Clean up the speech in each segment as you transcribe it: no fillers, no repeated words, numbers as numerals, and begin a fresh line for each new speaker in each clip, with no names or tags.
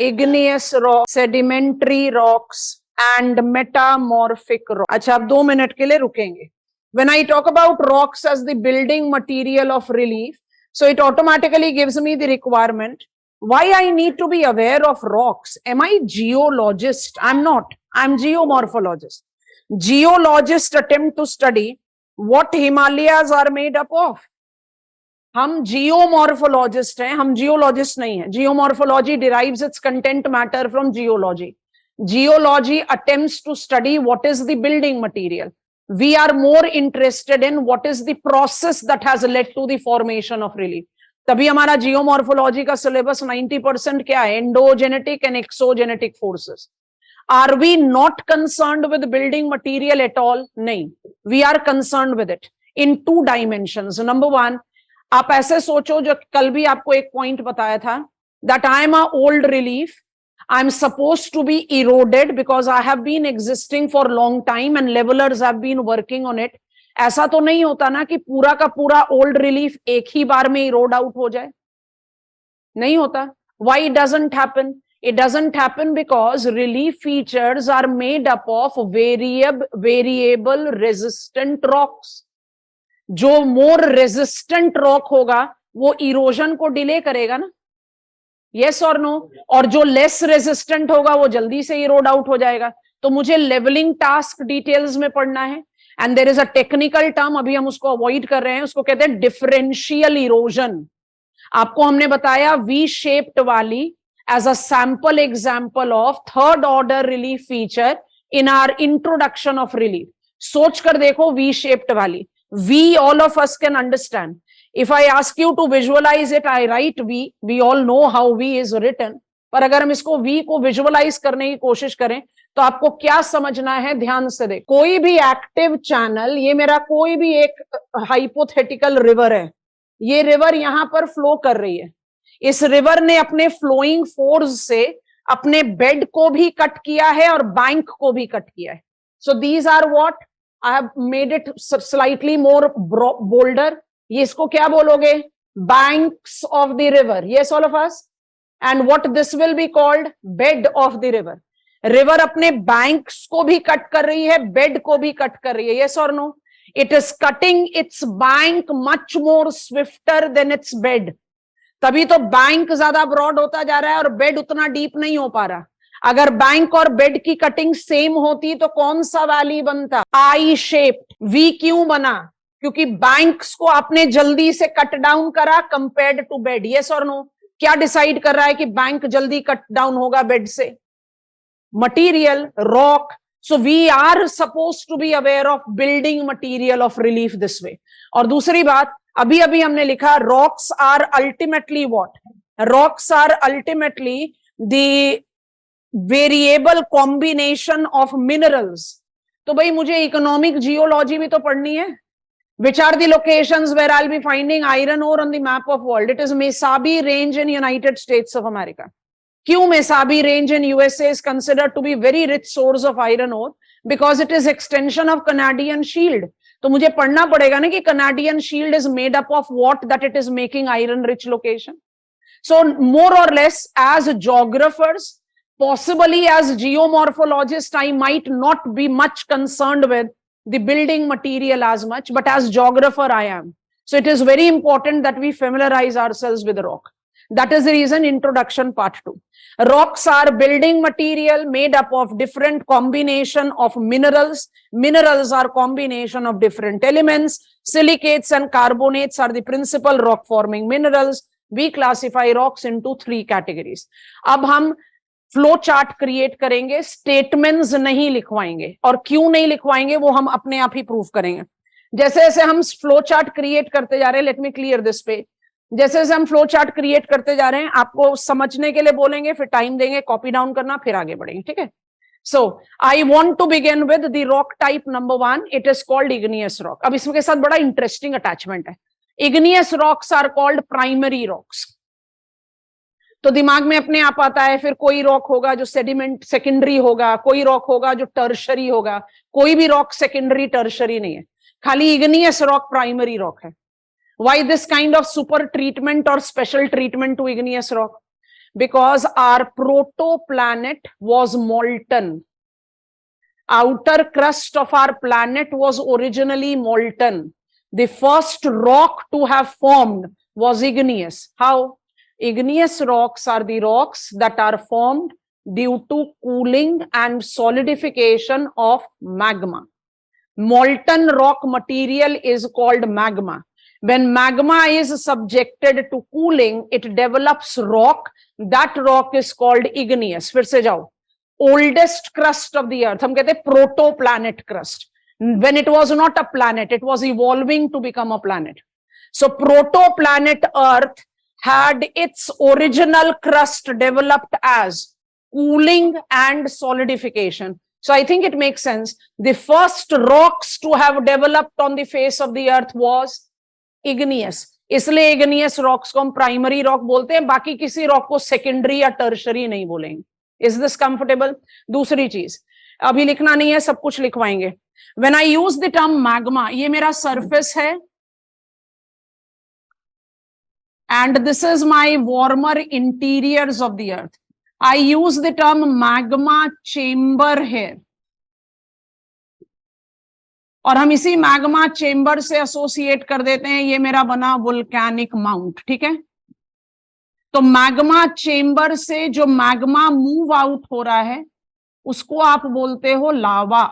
igneous rock, sedimentary rocks and metamorphic rock. अच्छा, अब 2 minute के लिए रुकेंगे. When I talk about rocks as the building material of relief, so it automatically gives me the requirement. Why I need to be aware of rocks? Am I geologist? I'm not. I'm geomorphologist. Geologists attempt to study what Himalayas are made up of. हम जियोमॉर्फोलॉजिस्ट हैं, हम geologist नहीं हैं. Geomorphology derives its content matter from geology. Geology attempts to study what is the building material. We are more interested in what is the process that has led to the formation of relief. तभी हमारा geomorphology का syllabus 90% क्या है? Endogenetic and exogenetic forces. Are we not concerned with building material at all? नहीं, we are concerned with it in 2 dimensions. Number 1, आप ऐसे सोचो, जो कल भी आपको एक पॉइंट बताया था, that I am a old relief, I am supposed to be eroded because I have been existing for long time and levelers have been working on it. ऐसा तो नहीं होता ना कि पूरा का पूरा ओल्ड रिलीफ एक ही बार में इरोड आउट हो जाए, नहीं होता. Why it doesn't happen? It doesn't happen because relief features are made up of variable resistant rocks. जो मोर रेजिस्टेंट रॉक होगा वो इरोजन को डिले करेगा ना, यस और नो. और जो लेस रेजिस्टेंट होगा वो जल्दी से इरोड आउट हो जाएगा. तो मुझे लेवलिंग टास्क डिटेल्स में पढ़ना है. And there is a technical term, अभी हम उसको अवॉइड कर रहे हैं, उसको कहते हैं डिफरेंशियल इरोजन. आपको हमने बताया वी शेप्ड वाली as a sample example of third order relief feature in our introduction of relief. सोच कर देखो, वी शेप्ड वाली. We, all of us can understand. If I ask you to visualize it, I write V. We all know how V is written. पर अगर हम इसको V को visualise करने की कोशिश करें तो आपको क्या समझना है, ध्यान से देख. कोई भी एक्टिव चैनल, ये मेरा कोई भी एक हाइपोथेटिकल रिवर है, ये रिवर यहां पर फ्लो कर रही है. इस रिवर ने अपने फ्लोइंग फोर्स से अपने बेड को भी कट किया है और बैंक को भी कट किया है. So these are what I have made it slightly more bolder. ये इसको क्या बोलोगे? Banks of the river. Yes, all of us. And what this will be called? Bed of the river. River अपने banks को भी cut कर रही है, bed को भी कट कर रही है. Yes or no? It is cutting its bank much more swifter than its bed. तभी तो बैंक ज्यादा ब्रॉड होता जा रहा है और बेड उतना डीप नहीं हो पा रहा. अगर बैंक और बेड की कटिंग सेम होती तो कौन सा वैली बनता? आई शेप्ड. वी क्यों बना? क्योंकि बैंक्स को आपने जल्दी से कट डाउन करा कंपेयर्ड टू बेड. यस और नो? क्या डिसाइड कर रहा है कि बैंक जल्दी कट डाउन होगा बेड से? Material, rock. So we are suppose to be aware of building material of relief this way. और दूसरी बात, अभी अभी हमने लिखा rocks are ultimately what? Rocks are ultimately the variable combination of minerals. तो भाई मुझे इकोनॉमिक जियोलॉजी भी तो पढ़नी है. विच are the locations where I will be finding iron ore on the map of world? It is Mesabi range in United States of America. क्यों Mesabi range in USA is considered to be very rich source of iron ore? Because it is extension of Canadian shield. तो मुझे पढ़ना पड़ेगा ना कि Canadian shield is made up of what that it is making iron rich location. So more और less as geographers, possibly as geomorphologist, I might not be much concerned with the building material as much, but as geographer I am. So it is very important that we familiarize ourselves with rock. That is the reason introduction part 2. Rocks are building material made up of different combination of minerals. Minerals are combination of different elements. Silicates and carbonates are the principal rock forming minerals. We classify rocks into 3 categories. अब हम flow chart create करेंगे, statements नहीं लिखवाएंगे. और क्यों नहीं लिखवाएंगे वो हम अपने आप ही प्रूफ करेंगे. जैसे जैसे हम फ्लो चार्ट क्रिएट करते जा रहे हैं, लेट मी क्लियर दिस पे, जैसे जैसे हम फ्लो चार्ट क्रिएट करते जा रहे हैं आपको समझने के लिए बोलेंगे, फिर टाइम देंगे कॉपी डाउन करना, फिर आगे बढ़ेंगे. ठीक है? So I want to begin with the rock type number 1. It is called igneous rock. अब इसके साथ बड़ा इंटरेस्टिंग अटैचमेंट है. Igneous rocks are called primary rocks. तो दिमाग में अपने आप आता है, फिर कोई रॉक होगा जो सेडिमेंट सेकेंडरी होगा, कोई रॉक होगा जो टर्शरी होगा. कोई भी रॉक सेकेंडरी टर्शरी नहीं है, खाली इग्नियस रॉक प्राइमरी रॉक है. Why this kind of super treatment or special treatment to igneous rock? Because our protoplanet was molten. Outer crust of our planet was originally molten. The first rock to have formed was igneous. How? Igneous rocks are the rocks that are formed due to cooling and solidification of magma. Molten rock material is called magma. When magma is subjected to cooling, it develops rock. That rock is called igneous. फिर से जाओ. Oldest crust of the earth, हम कहते हैं protoplanet crust. When it was not a planet, it was evolving to become a planet. So protoplanet earth had its original crust developed as cooling and solidification. So I think it makes sense. The first rocks to have developed on the face of the earth was igneous. इसलिए igneous rocks को हम primary rock बोलते हैं, बाकी किसी rock को secondary या tertiary नहीं बोलेंगे. Is this comfortable? दूसरी चीज, अभी लिखना नहीं है, सब कुछ लिखवाएंगे. When I use the term magma, ये मेरा surface है, and this is my warmer interiors of the earth. I use the term magma chamber here. और हम इसी मैग्मा चेंबर से एसोसिएट कर देते हैं, ये मेरा बना वोल्केनिक माउंट. ठीक है, तो मैग्मा चेंबर से जो मैग्मा मूव आउट हो रहा है उसको आप बोलते हो लावा.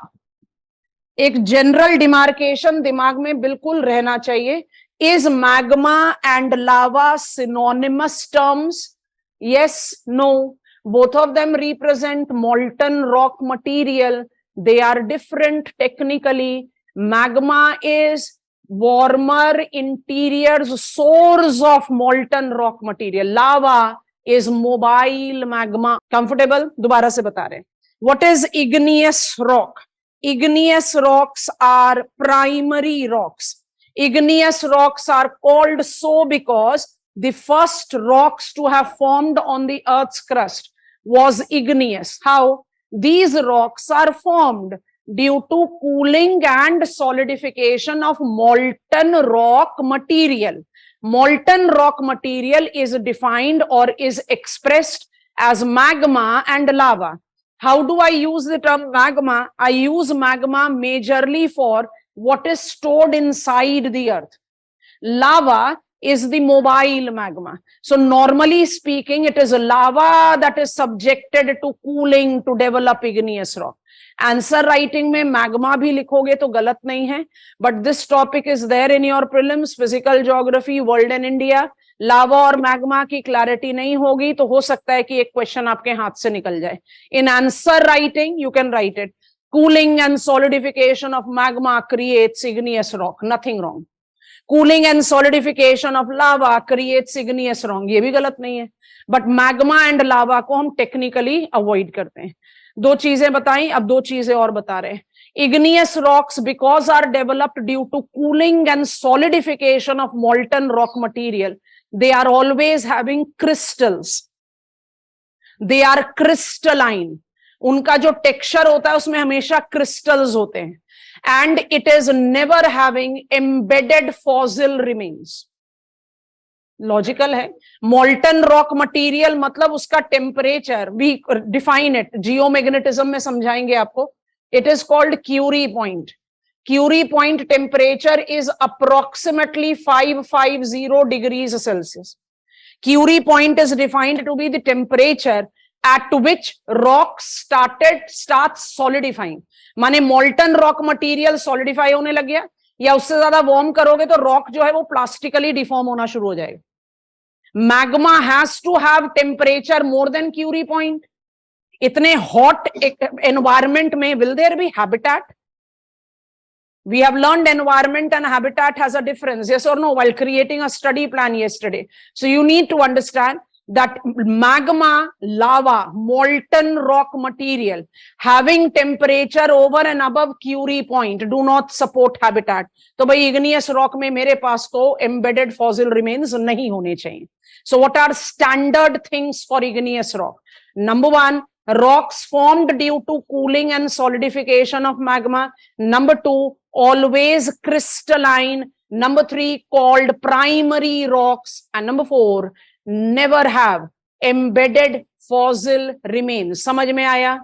एक जनरल डिमार्केशन दिमाग में बिल्कुल रहना चाहिए. Is magma and lava synonymous terms? Yes, no. Both of them represent molten rock material. They are different technically. Magma is warmer interiors source of molten rock material. Lava is mobile magma. Comfortable? दोबारा से बता रहे हैं. What is igneous rock? Igneous rocks are primary rocks. Igneous rocks are called so because the first rocks to have formed on the earth's crust was igneous. How? These rocks are formed due to cooling and solidification of molten rock material. Molten rock material is defined or is expressed as magma and lava. How do I use the term magma? I use magma majorly for what is stored inside the earth. Lava is the mobile magma. So normally speaking, it is lava that is subjected to cooling to develop igneous rock. Answer writing में magma भी लिखोगे तो गलत नहीं है, but this topic is there in your prelims, physical geography, world and India. Lava और magma की clarity नहीं होगी तो हो सकता है कि एक क्वेश्चन आपके हाथ से निकल जाए. In answer writing you can write it, cooling and solidification of magma creates igneous rock. Nothing wrong. Cooling and solidification of lava creates igneous rock. ये भी गलत नहीं है, बट मैग्मा एंड लावा को हम टेक्निकली अवॉइड करते हैं. दो चीजें बताई, अब दो चीजें और बता रहे हैं. Igneous rocks, because are developed due to cooling and solidification of molten rock material, they are always having crystals. They are crystalline. उनका जो टेक्सचर होता है उसमें हमेशा क्रिस्टल्स होते हैं. And it is never having embedded fossil remains. Logical है. Molten rock material मतलब उसका temperature, we define it, geomagnetism में समझाएंगे आपको. It is called Curie point. Curie point temperature is approximately 550 degrees Celsius. Curie point is defined to be the temperature at which rock starts solidifying. माने molten rock material solidify होने लग गया, या उससे ज्यादा वार्म करोगे तो रॉक जो है वो प्लास्टिकली डिफॉर्म होना शुरू हो जाएगा. Magma has to have temperature more than Curie point. इतने हॉट एनवायरमेंट में will there be habitat? We have learned environment and habitat has a difference, yes or no, while creating a study plan yesterday. So you need to understand that magma, lava, molten rock material having temperature over and above Curie point do not support habitat. तो भाई igneous rock में मेरे पास तो embedded fossil remains नहीं होने चाहिए. So what are standard things for igneous rock? Number one, rocks formed due to cooling and solidification of magma. Number two, always crystalline. Number three, called primary rocks. And number four, never have embedded fossil remains. समझ में आया?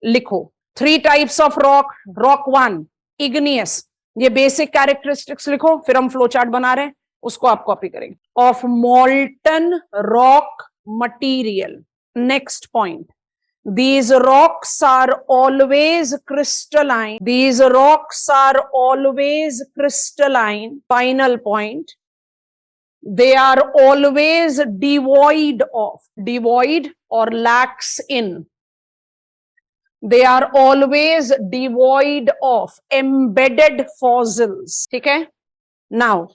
लिखो 3 types of rock. Rock 1 igneous, ये basic characteristics लिखो, फिर हम flow chart बना रहे हैं उसको आप कॉपी करेंगे। Of molten rock material. Next point, these rocks are always crystalline. These rocks are always crystalline. Final point, they are always devoid or lacks in. They are always devoid of embedded fossils. ठीक है? Now,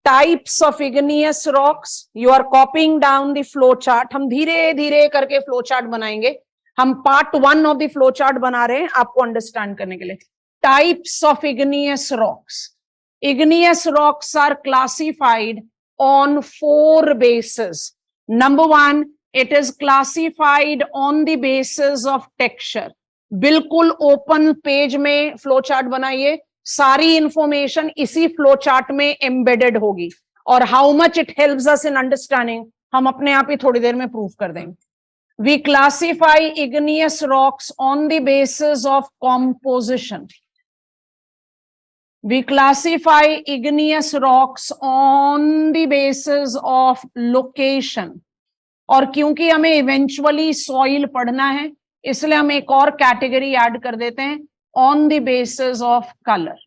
types of igneous rocks. You are copying down the flow chart. हम धीरे धीरे करके flow chart बनाएंगे। हम part 1 of the flow chart बना रहे हैं आपको अंडरस्टैंड करने के लिए। Types of igneous rocks. Igneous rocks are classified on 4 basis. Number 1, it is classified on the basis of texture. बिल्कुल ओपन पेज में फ्लो चार्ट बनाइए, सारी इंफॉर्मेशन इसी फ्लो चार्ट में एम्बेडेड होगी। और how much it helps us in understanding हम अपने आप ही थोड़ी देर में प्रूव कर देंगे। We classify igneous rocks on the basis of composition. We classify igneous rocks on the basis of location. और क्योंकि हमें इवेंचुअली सॉइल पढ़ना है इसलिए हम एक और कैटेगरी ऐड कर देते हैं, on the basis of colour.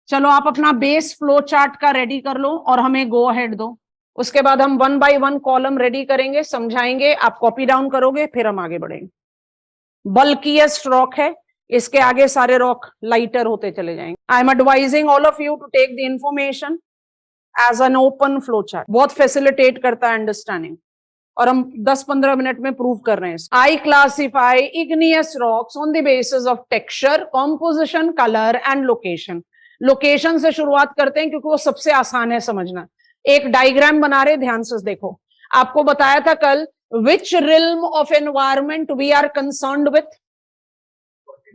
चलो आप अपना बेस फ्लो चार्ट का रेडी कर लो और हमें गो अहेड दो। उसके बाद हम 1 बाय 1 कॉलम रेडी करेंगे, समझाएंगे, आप कॉपी डाउन करोगे, फिर हम आगे बढ़ेंगे। बल्किएस्ट रॉक है, इसके आगे सारे रॉक लाइटर होते चले जाएंगे। I am advising all of you to take the information as an open flow chart. बहुत फैसिलिटेट करता है अंडरस्टैंडिंग और हम 10-15 मिनट में प्रूव कर रहे हैं। I classify igneous rocks on the basis of texture, composition, colour and location. Location से शुरुआत करते हैं क्योंकि वो सबसे आसान है समझना। एक डायग्राम बना रहे, ध्यान से देखो। आपको बताया था कल which realm of environment we are concerned with.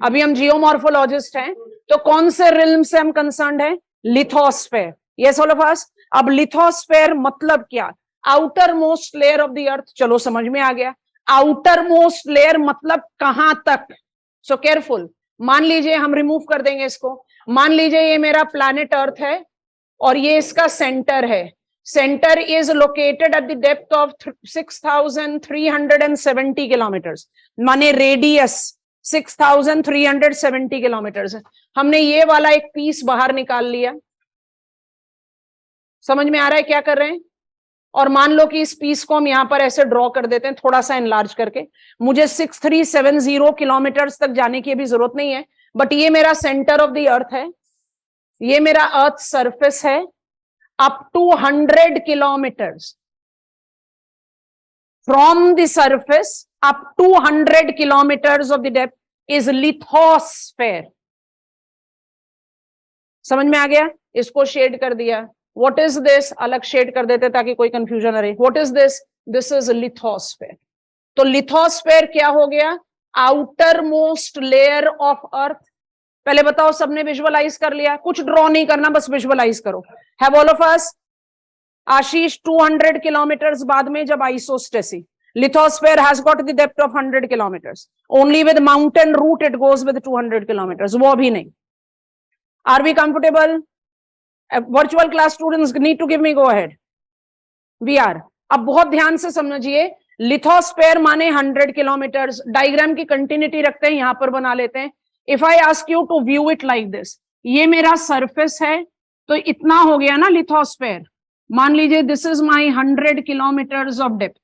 अभी हम जियोमॉर्फोलॉजिस्ट हैं तो कौन से रिल्म से हम कंसर्न्ड हैं? लिथोस्फेयर। यस ऑल ऑफ अस। अब लिथोस्फेयर मतलब क्या? Outer most layer of the अर्थ। चलो समझ में आ गया। आउटर मोस्ट लेयर मतलब कहां तक? So careful. मान लीजिए हम रिमूव कर देंगे इसको। मान लीजिए ये मेरा प्लैनेट अर्थ है और ये इसका सेंटर है। Centre is located at the depth of 6370 kilometres, माने रेडियस 6370 किलोमीटर्स है। हमने ये वाला एक पीस बाहर निकाल लिया। समझ में आ रहा है क्या कर रहे हैं? और मान लो कि इस पीस को हम यहां पर ऐसे ड्रॉ कर देते हैं, थोड़ा सा एनलार्ज करके। मुझे 6370 किलोमीटर्स तक जाने की अभी जरूरत नहीं है, बट ये मेरा सेंटर ऑफ द अर्थ है, ये मेरा अर्थ सरफेस है। Up to 100 kilometres from the surface, up to 100 kilometres of the depth is lithosphere. समझ में आ गया? इसको शेड कर दिया। What is this? अलग शेड कर देते ताकि कोई कंफ्यूजन ना रहे। What is this? This is lithosphere. तो लिथोस्फेयर क्या हो गया? Outermost layer of earth. पहले बताओ सबने विजुअलाइज कर लिया? कुछ ड्रॉ नहीं करना, बस विजुअलाइज करो। Have all of us? Ashish 200 kilometres बाद में जब isostasy, lithosphere has got the depth of 100 kilometres, only with mountain root it goes with 200 kilometres, वो भी नहीं। Are we comfortable? Virtual class students need to give me go ahead. We are. अब बहुत ध्यान से समझिए, लिथोस्फेयर माने 100 kilometres. Diagram की कंटिन्यूटी रखते हैं, यहां पर बना लेते हैं। If I ask you to view it like this, ये मेरा सरफेस है तो इतना हो गया ना लिथोस्फेयर। मान लीजिए this is my 100 kilometres of depth.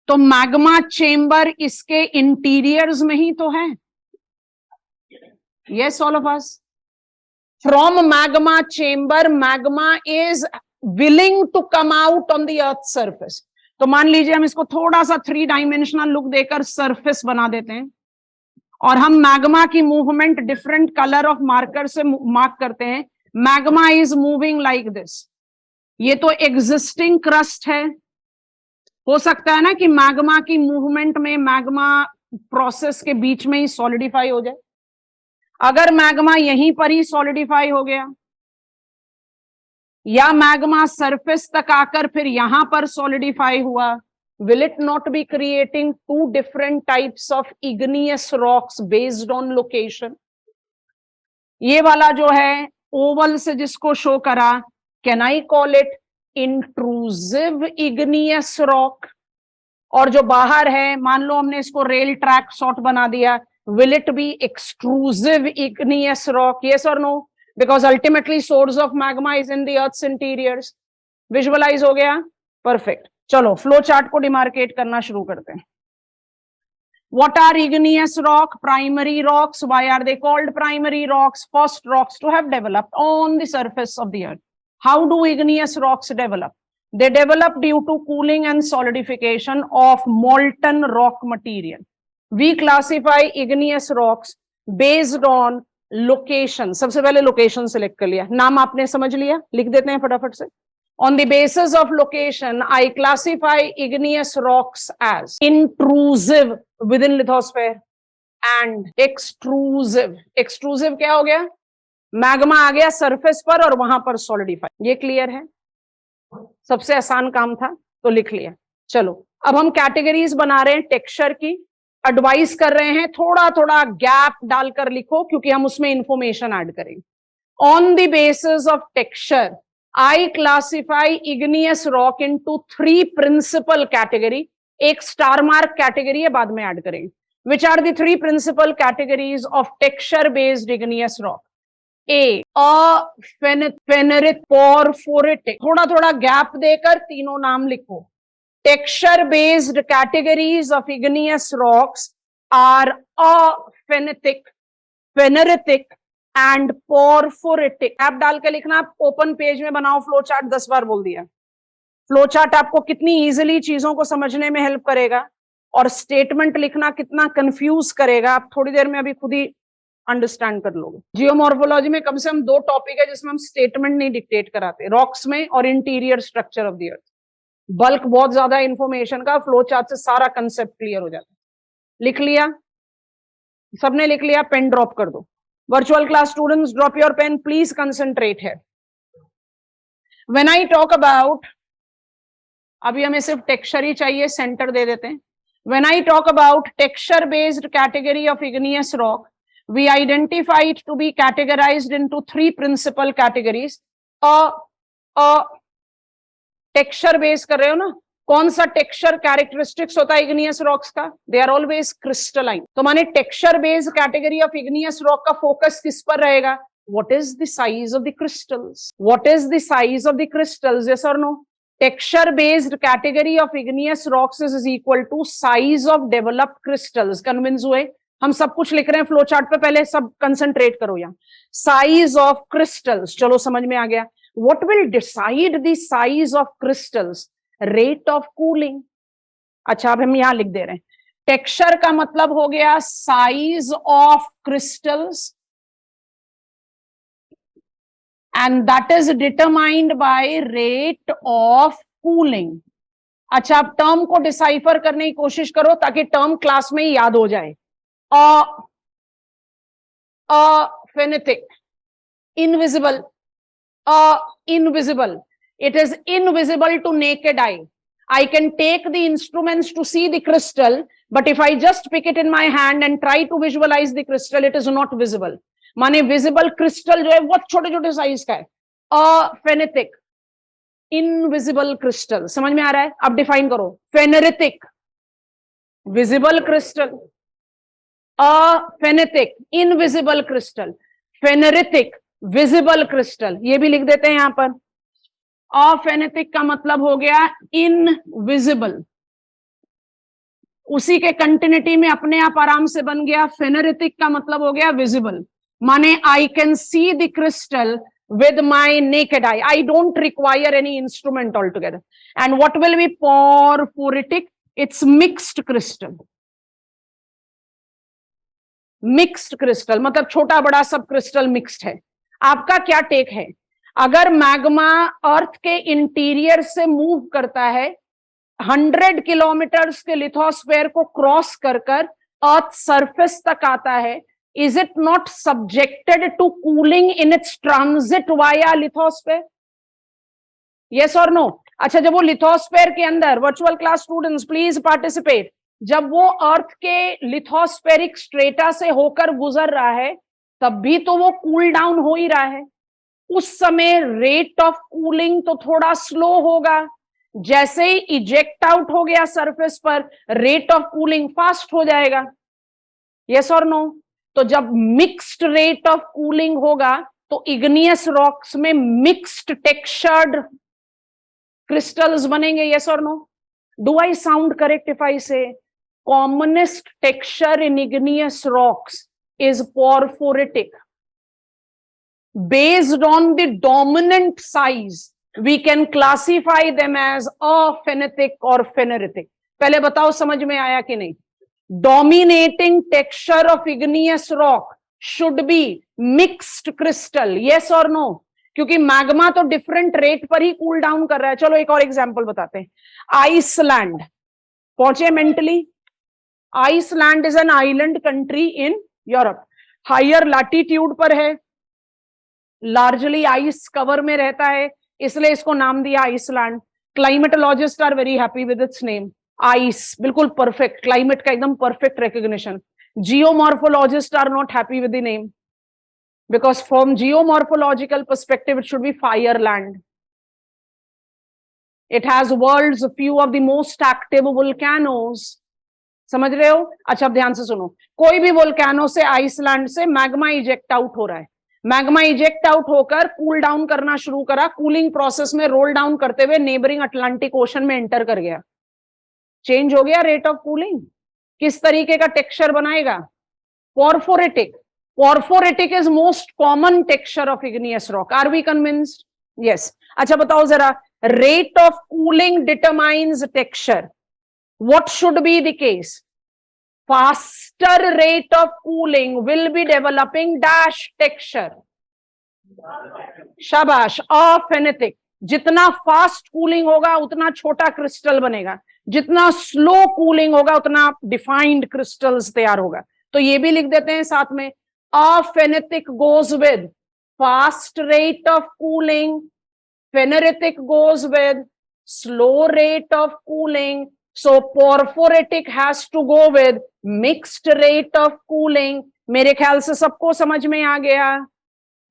तो मैग्मा चेंबर इसके इंटीरियर्स में ही तो है। Yes all of us? From magma chamber, magma is willing to come out on the earth surface. तो मान लीजिए हम इसको थोड़ा सा 3 डायमेंशनल लुक देकर सरफेस बना देते हैं और हम मैग्मा की movement different colour of marker से मार्क करते हैं। Magma is moving like this. ये तो एग्जिस्टिंग क्रस्ट है। हो सकता है ना कि मैग्मा की मूवमेंट में मैग्मा प्रोसेस के बीच में ही सॉलिडिफाई हो जाए। अगर मैग्मा यहीं पर ही सॉलिडिफाई हो गया या मैग्मा सरफेस तक आकर फिर यहां पर सॉलिडिफाई हुआ, will it not be creating two different types of igneous rocks based on location? ये वाला जो है ओवल से जिसको शो करा, can I call it intrusive igneous rock? और जो बाहर है, मान लो हमने इसको रेल ट्रैक सॉर्ट बना दिया, will it be extrusive igneous rock? Yes or no? Because ultimately source of magma is in the earth's interiors. Visualise हो गया? परफेक्ट। चलो फ्लो चार्ट को डिमार्केट करना शुरू करते हैं। What are igneous rock? Primary rocks. Why are they called primary rocks? First rocks to have developed on the surface of the earth. How do igneous rocks develop? They develop due to cooling and solidification of molten rock material. We classify igneous rocks based on location. सबसे पहले location select कर लिया, नाम आपने समझ लिया, लिख देते हैं फटाफट से। On the basis of location, I classify igneous rocks as intrusive within lithosphere and extrusive. Extrusive क्या हो गया? मैग्मा आ गया सरफेस पर और वहां पर सॉलिडिफाई। ये क्लियर है? सबसे आसान काम था तो लिख लिया। चलो अब हम कैटेगरीज बना रहे हैं टेक्सचर की। एडवाइस कर रहे हैं थोड़ा थोड़ा गैप डालकर लिखो, क्योंकि हम उसमें इंफॉर्मेशन ऐड करेंगे। On the basis of texture, I classify igneous rock into 3 principal category. एक स्टार मार्क कैटेगरी है, बाद में ऐड करेंगे। Which are the 3 principal categories of texture based igneous rock? A, pheneric, porphyritic। थोड़ा थोड़ा gap देकर तीनों नाम लिखो। Texture based categories of igneous rocks are aphanetic, pheneritic and porphyritic. ऐप डाल के लिखना, ओपन पेज में बनाओ फ्लो चार्ट। 10 बार बोल दिया। फ्लो चार्ट आपको कितनी इजीली चीजों को समझने में हेल्प करेगा, और स्टेटमेंट लिखना कितना कंफ्यूज करेगा, आप थोड़ी देर में अभी खुद ही अंडरस्टैंड कर लोगे। जियोमॉर्फोलॉजी में कम से कम 2 टॉपिक है जिसमें हम स्टेटमेंट नहीं डिक्टेट कराते, रॉक्स में और interior structure of the earth. Bulk बहुत ज्यादा इंफॉर्मेशन का, फ्लो चार्ट से सारा कंसेप्ट क्लियर हो जाता है। लिख लिया? सबने लिख लिया? पेन ड्रॉप कर दो। Virtual class students, drop your pen, please concentrate here. When I talk about, अभी हमें सिर्फ टेक्सचर ही चाहिए, सेंटर दे देते हैं। When I talk about texture based category of igneous rock, we identify it to be categorized into 3 principal categories. Texture base कर रहे हो ना, कौन सा टेक्सचर कैरेक्टरिस्टिक्स होता है इग्नियस रॉक्स का? They are always crystalline. तो माने texture based category of igneous rock का फोकस किस पर रहेगा? What is the size of the crystals? What is the size of the crystals? Yes और no? Texture based category of igneous rocks is equal to size of developed crystals. Convince हुए? हम सब कुछ लिख रहे हैं फ्लो चार्ट पे, पहले सब कंसंट्रेट करो यहाँ। साइज ऑफ क्रिस्टल्स, चलो समझ में आ गया। What will decide the size of crystals? Rate of cooling. अच्छा अब हम यहां लिख दे रहे हैं, टेक्सचर का मतलब हो गया size of crystals and that is determined by rate of cooling. अच्छा अब टर्म को डिसाइफर करने की कोशिश करो ताकि टर्म क्लास में ही याद हो जाए। Phonetic, invisible, invisible. It is invisible to naked eye. I can take the instruments to see the crystal, but if I just pick it in my hand and try to visualize the crystal, it is not visible. माने visible crystal जो है बहुत छोटे छोटे size का है। Aphanitic, invisible crystal. समझ में आ रहा है? अब डिफाइन करो। Phaneritic, visible crystal. Aphanitic, invisible crystal. Phaneritic, visible crystal. ये भी लिख देते हैं यहां पर। फेनेटिक का मतलब हो गया इनविजिबल, उसी के कंटिन्यूटी में अपने आप आराम से बन गया। फेनेरिटिक का मतलब हो गया विजिबल, माने I can see the crystal with my naked eye. I don't require any instrument altogether. And what will be porphyritic? It's mixed crystal. Mixed crystal मतलब छोटा बड़ा सब क्रिस्टल मिक्स्ड है। आपका क्या टेक है? अगर मैग्मा अर्थ के इंटीरियर से मूव करता है, 100 किलोमीटर्स के लिथोस्फेयर को क्रॉस कर कर अर्थ सरफेस तक आता है, is it not subjected to cooling in its transit via lithosphere? Yes और नो? अच्छा, जब वो लिथोस्फेयर के अंदर, virtual class students please participate, जब वो अर्थ के लिथोस्फेरिक स्ट्रेटा से होकर गुजर रहा है तब भी तो वो कूल डाउन हो ही रहा है। उस समय रेट ऑफ कूलिंग तो थोड़ा स्लो होगा, जैसे ही इजेक्ट आउट हो गया सरफेस पर रेट ऑफ कूलिंग फास्ट हो जाएगा। यस और नो? तो जब मिक्स्ड रेट ऑफ कूलिंग होगा तो इग्नियस रॉक्स में मिक्स्ड टेक्सचर्ड क्रिस्टल्स बनेंगे। यस और no? Do I sound correct if I say commonest texture in igneous rocks is porphyritic? Based on the dominant size, we can classify them as aphanitic or pheneritic. पहले बताओ समझ में आया कि नहीं? Dominating texture of igneous rock should be mixed crystal. Yes or no? क्योंकि magma तो different rate पर ही कूल डाउन कर रहा है। चलो एक और एग्जांपल बताते हैं। आइसलैंड पहुंचे mentally. Iceland is an island country in Europe, higher latitude पर है, लार्जली आइस कवर में रहता है, इसलिए इसको नाम दिया Iceland. Climatologist are very happy with its name. Ice बिल्कुल परफेक्ट, क्लाइमेट का एकदम perfect recognition. Geomorphologist are not happy with the name because from geomorphological perspective it should be fireland. It has world's few of the most active volcanoes. समझ रहे हो? अच्छा अब ध्यान से सुनो, कोई भी वोल्केनो से, आइसलैंड से मैग्मा इजेक्ट आउट हो रहा है, मैग्मा इजेक्ट आउट होकर कूल डाउन करना शुरू करा, कूलिंग प्रोसेस में रोल डाउन करते हुए नेबरिंग अटलांटिक ओशन में एंटर कर गया, चेंज हो गया रेट ऑफ कूलिंग। किस तरीके का टेक्सचर बनाएगा? पोर्फोरेटिक। Porphyritic is most common texture of igneous rock. Are we convinced? Yes. अच्छा बताओ जरा, rate of cooling determines texture. What should be the case? Faster rate of cooling will be developing dash texture. शाबाश, aphanitic. जितना fast cooling होगा उतना छोटा crystal बनेगा, जितना स्लो कूलिंग होगा उतना डिफाइंड क्रिस्टल्स तैयार होगा। तो ये भी लिख देते हैं साथ में। Aphanitic goes with fast rate of cooling, pheneritic goes with slow rate of cooling, so porphyritic has to go with mixed rate of cooling. मेरे ख्याल से सबको समझ में आ गया?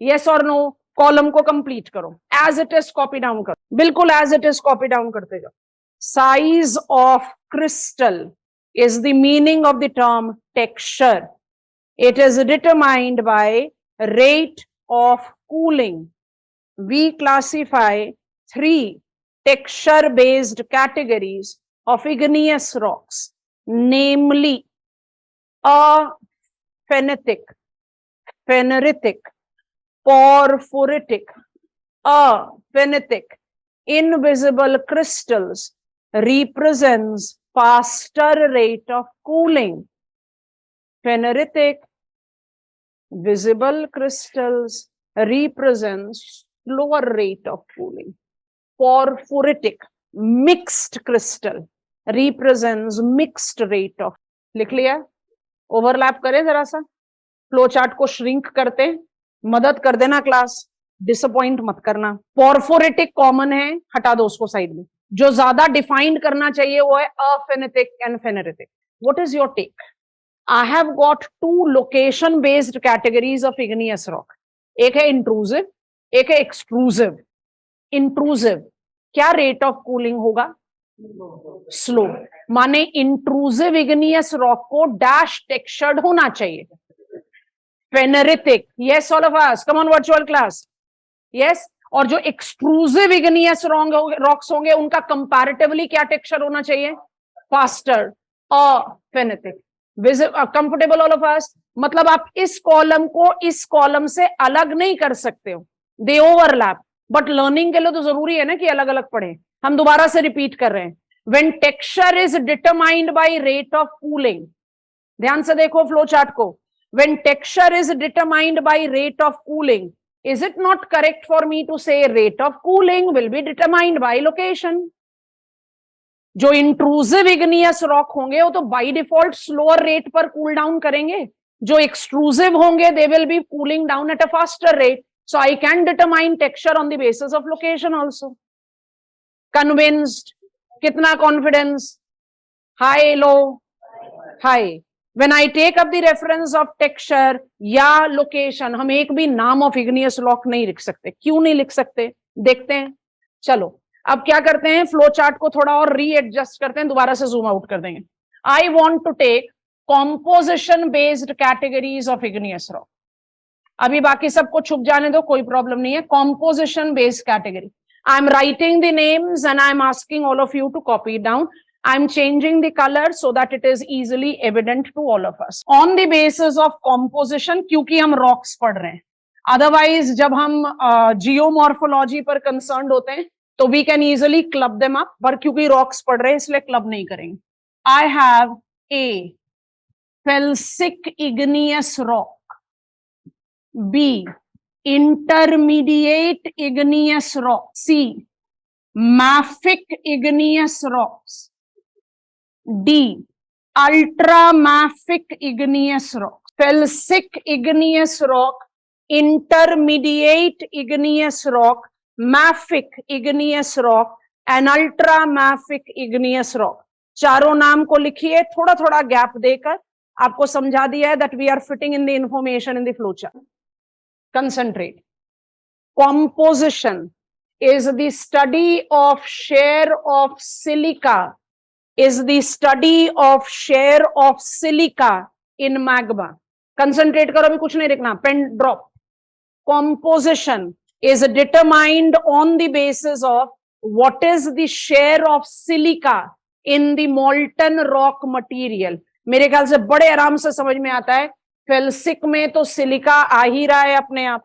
yes or no? कॉलम को कंप्लीट करो, as it is copy down करो, बिल्कुल as it is copy down करते जाओ। Size of crystal is the meaning of the term texture. It is determined by rate of cooling. We classify 3 texture-based categories of igneous rocks, namely aphanitic, pheneritic, porphyritic. Aphanitic, invisible crystals, represents faster rate of cooling. Pheneritic, visible crystals, represents slower rate of cooling. Porphyritic, mixed crystal, represents mixed rate of. लिख लिया? Overlap करें जरा सा, flow chart को shrink करते, मदद कर देना क्लास, डिसअपॉइंट मत करना। पोर्फोरेटिक कॉमन है, हटा दो उसको साइड में। जो ज्यादा डिफाइंड करना चाहिए वो है aphanitic and phaneritic. What is your take? I have got 2 location based categories of igneous rock. एक है intrusive, एक है extrusive. Intrusive, क्या rate of cooling होगा? Slow. माने intrusive igneous rock को dash textured होना चाहिए। Pheneritic, yes all of us, come on virtual class. Yes, और जो extrusive igneous rocks होंगे उनका comparatively क्या texture होना चाहिए? Faster. Aphanitic. Comfortable all of अस? मतलब आप इस कॉलम को इस कॉलम से अलग नहीं कर सकते हो, दे ओवरलैप, बट लर्निंग के लिए तो जरूरी है ना कि अलग अलग पढ़ें। हम दोबारा से रिपीट कर रहे हैं। When texture is determined by rate of cooling, ध्यान से देखो फ्लो चार्ट को, when texture is determined by rate of cooling, is it not correct for me to say rate of cooling will be determined by location? जो intrusive igneous rock होंगे वो तो by default slower rate पर cool down करेंगे, जो extrusive होंगे they will be cooling down at a faster rate, so I can determine texture on the basis of location also. Convinced, कितना confidence, high low, high. When I take up the reference of texture या location, हम एक भी नाम of igneous rock नहीं लिख सकते. क्यों नहीं लिख सकते, देखते हैं. चलो अब क्या करते हैं, फ्लो चार्ट को थोड़ा और रीएडजस्ट करते हैं, दोबारा से जूम आउट कर देंगे. I want to take composition based categories of igneous rock. अभी बाकी सबको छुप जाने दो, कोई प्रॉब्लम नहीं है. Composition based category. I am writing the names and I am asking all of you to copy down. I'm changing the color so that it is easily evident to all of us. On the basis of composition, क्योंकि हम rocks पढ़ रहे हैं. Otherwise, जब हम geomorphology पर concerned होते हैं, तो we can easily club them up. पर क्योंकि rocks पढ़ रहे हैं, इसलिए club नहीं करेंगे. I have A, felsic igneous rock. B, intermediate igneous rock. C, mafic igneous rocks. D, ultramafic igneous rock. Felsic igneous rock, intermediate igneous rock, mafic igneous rock and ultramafic igneous rock. चारों नाम को लिखिए, थोड़ा थोड़ा gap देकर. आपको समझा दिया है that we are fitting in the information in the flowchart. Concentrate. Composition is the study of share of silica. Is the study of share of silica in magma. Concentrate करो, अभी कुछ नहीं लिखना, pen drop. Composition is determined on the basis of what is the share of silica in the molten rock material. मेरे ख्याल से बड़े आराम से समझ में आता है. फेल्सिक में तो सिलिका आ ही रहा है अपने आप.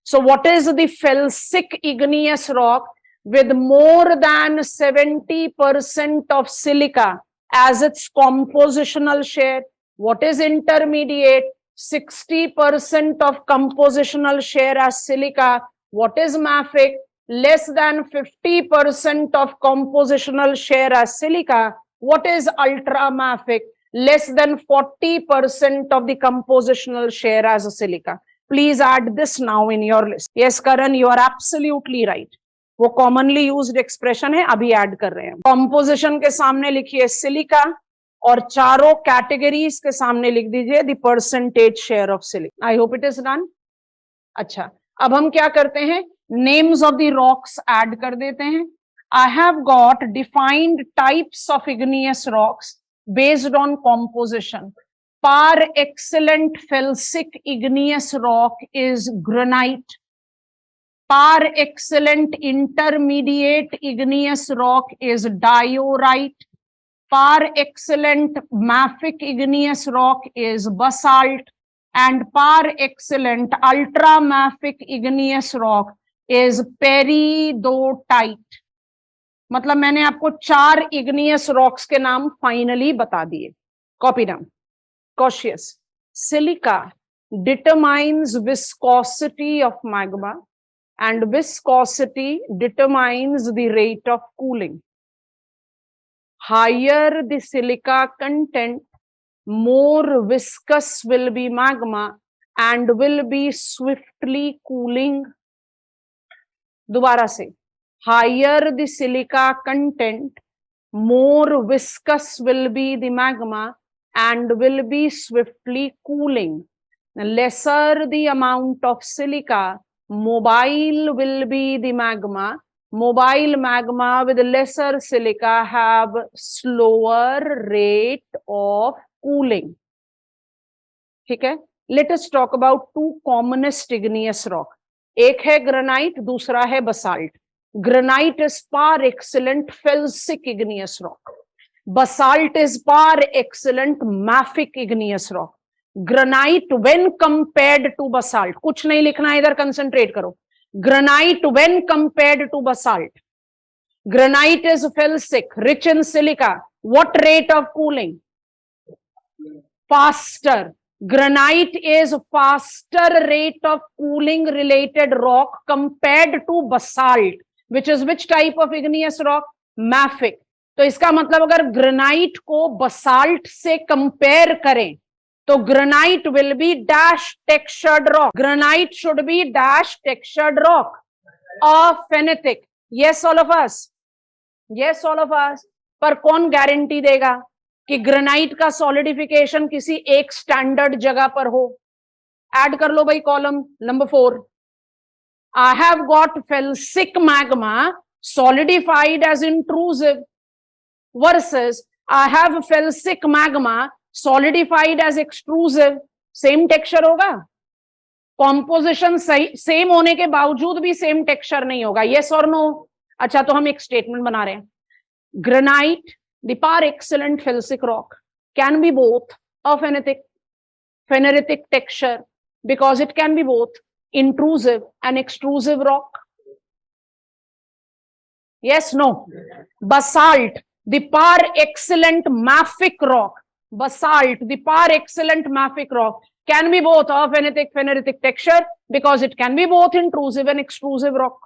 So what is the felsic igneous rock with more than 70% of silica as its compositional share? What is intermediate? 60% of compositional share as silica. What is mafic? Less than 50% of compositional share as silica. What is ultramafic? Less than 40% of the compositional share as a silica. Please add this now in your list. Yes, Karan, you are absolutely right. वो commonly used expression है, अभी add कर रहे हैं. Composition के सामने लिखिए silica और चारों कैटेगरीज के सामने लिख दीजिए the percentage share of silica. I hope it is done. अच्छा, अब हम क्या करते हैं, names of the rocks add कर देते हैं. I have got defined types of igneous rocks based on composition. Par excellent felsic igneous rock is granite. Par excellent intermediate igneous rock is diorite. Par excellent mafic igneous rock is basalt. And par excellent ultramafic igneous rock is peridotite. मतलब मैंने आपको 4 igneous rocks के नाम finally बता दिए. Copy down. Cautious. Silica determines viscosity of magma and viscosity determines the rate of cooling. Higher the silica content, more viscous will be magma and will be swiftly cooling. दोबारा से. Higher the silica content, more viscous will be the magma and will be swiftly cooling. Lesser the amount of silica, mobile will be the magma. Mobile magma with lesser silica have slower rate of cooling. ठीक है. Let us talk about 2 commonest igneous rock. एक है granite, दूसरा है basalt. Granite is par excellent felsic igneous rock. Basalt is par excellent mafic igneous rock. Granite when compared to basalt, कुछ नहीं लिखना है इधर, कंसंट्रेट करो. Granite when compared to basalt, granite is felsic, rich in silica. What rate of cooling? Faster. Granite is faster rate of cooling related rock compared to basalt, which is which type of igneous rock? Mafic. तो इसका मतलब अगर granite को basalt से compare करें तो granite will be dash textured rock. Granite should be dash textured rock. Aphanitic. Yes, all of us. Yes, all of us. पर कौन गारंटी देगा कि ग्रेनाइट का सॉलिडिफिकेशन किसी एक स्टैंडर्ड जगह पर हो? ऐड कर लो भाई column number 4. I have got felsic magma solidified as intrusive versus I have felsic magma solidified as extrusive. Same texture होगा. कॉम्पोजिशन सेम होने के बावजूद भी सेम टेक्सचर नहीं होगा. यस और नो? अच्छा, तो हम एक स्टेटमेंट बना रहे हैं. Granite, the par excellent felsic rock, can be both a pheneritic texture because it can be both intrusive and extrusive rock. Yes, no? Basalt, the par excellent mafic rock, basalt, the par excellent mafic rock, can be both of pheneritic texture because it can be both intrusive and extrusive rock.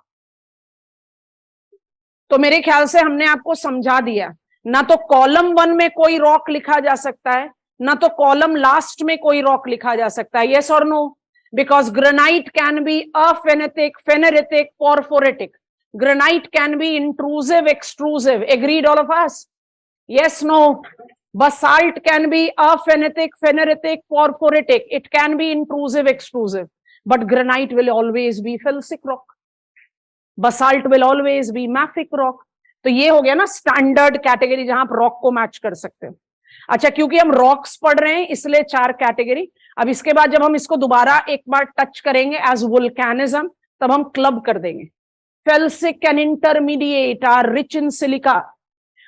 तो मेरे ख्याल से हमने आपको समझा दिया. ना तो कॉलम 1 में कोई रॉक लिखा जा सकता है, ना तो कॉलम लास्ट में कोई रॉक लिखा जा सकता है. यस और no? Because granite can be aphanitic, phaneritic, porphyritic. Granite can be intrusive, extrusive. Agreed, all of us? Yes, no? Basalt can be aphanitic, pheneritic, porphyritic. It can be intrusive, extrusive. But granite will always be felsic rock. Basalt will always be mafic rock. तो ये हो गया ना standard category जहां आप rock को match कर सकते हैं. अच्छा, क्योंकि हम रॉक्स पढ़ रहे हैं इसलिए 4 कैटेगरी. अब इसके बाद जब हम इसको दोबारा एक बार टच करेंगे एज वोल्केनिज्म, तब हम क्लब कर देंगे. Felsic and intermediate are rich in silica.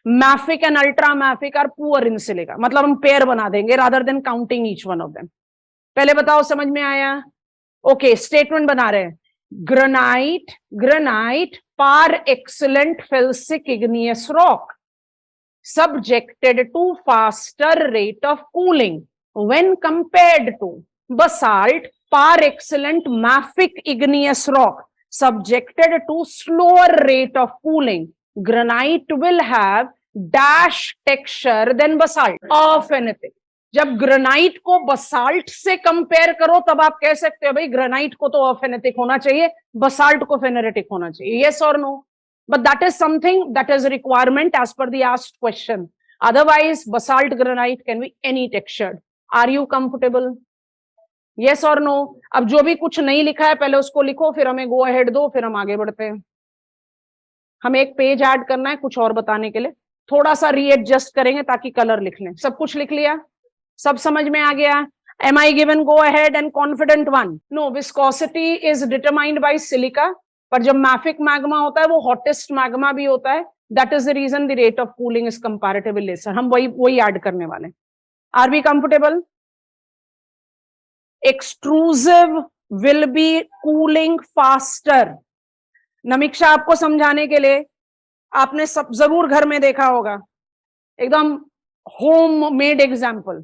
Mafic and ultramafic are poor in silica. मतलब हम पेयर बना देंगे rather than counting each one of them. पहले बताओ, समझ में आया? ओके, स्टेटमेंट बना रहे हैं. Granite par excellent felsic igneous rock subjected to faster rate of cooling when compared to basalt par excellent mafic igneous rock subjected to slower rate of cooling. Granite will have dash texture than basalt of anything. जब granite को basalt से compare करो तब आप कह सकते हो भाई ग्रेनाइट को तो अफेनेटिक होना चाहिए, बसाल्ट को फेनेरेटिक होना चाहिए. यस और no? But that is something that is requirement as per the asked question. Otherwise basalt granite can be any textured. Are you comfortable? Yes और नो? अब जो भी कुछ नहीं लिखा है पहले उसको लिखो, फिर हमें गो अहेड दो, फिर हम आगे बढ़ते हैं. हमें एक पेज ऐड करना है कुछ और बताने के लिए. थोड़ा सा रीएडजस्ट करेंगे ताकि कलर लिख लें. सब कुछ लिख लिया? सब समझ में आ गया? Am I given go ahead and confident one? No, viscosity is determined by silica. पर जब mafic magma होता है वो hottest magma भी होता है. That is the reason the rate of cooling is comparatively lesser. हम वही ऐड करने वाले. Are we comfortable? Extrusive will be cooling faster. नमीक्षा, आपको समझाने के लिए आपने सब जरूर घर में देखा होगा, एकदम होम मेड एग्जाम्पल.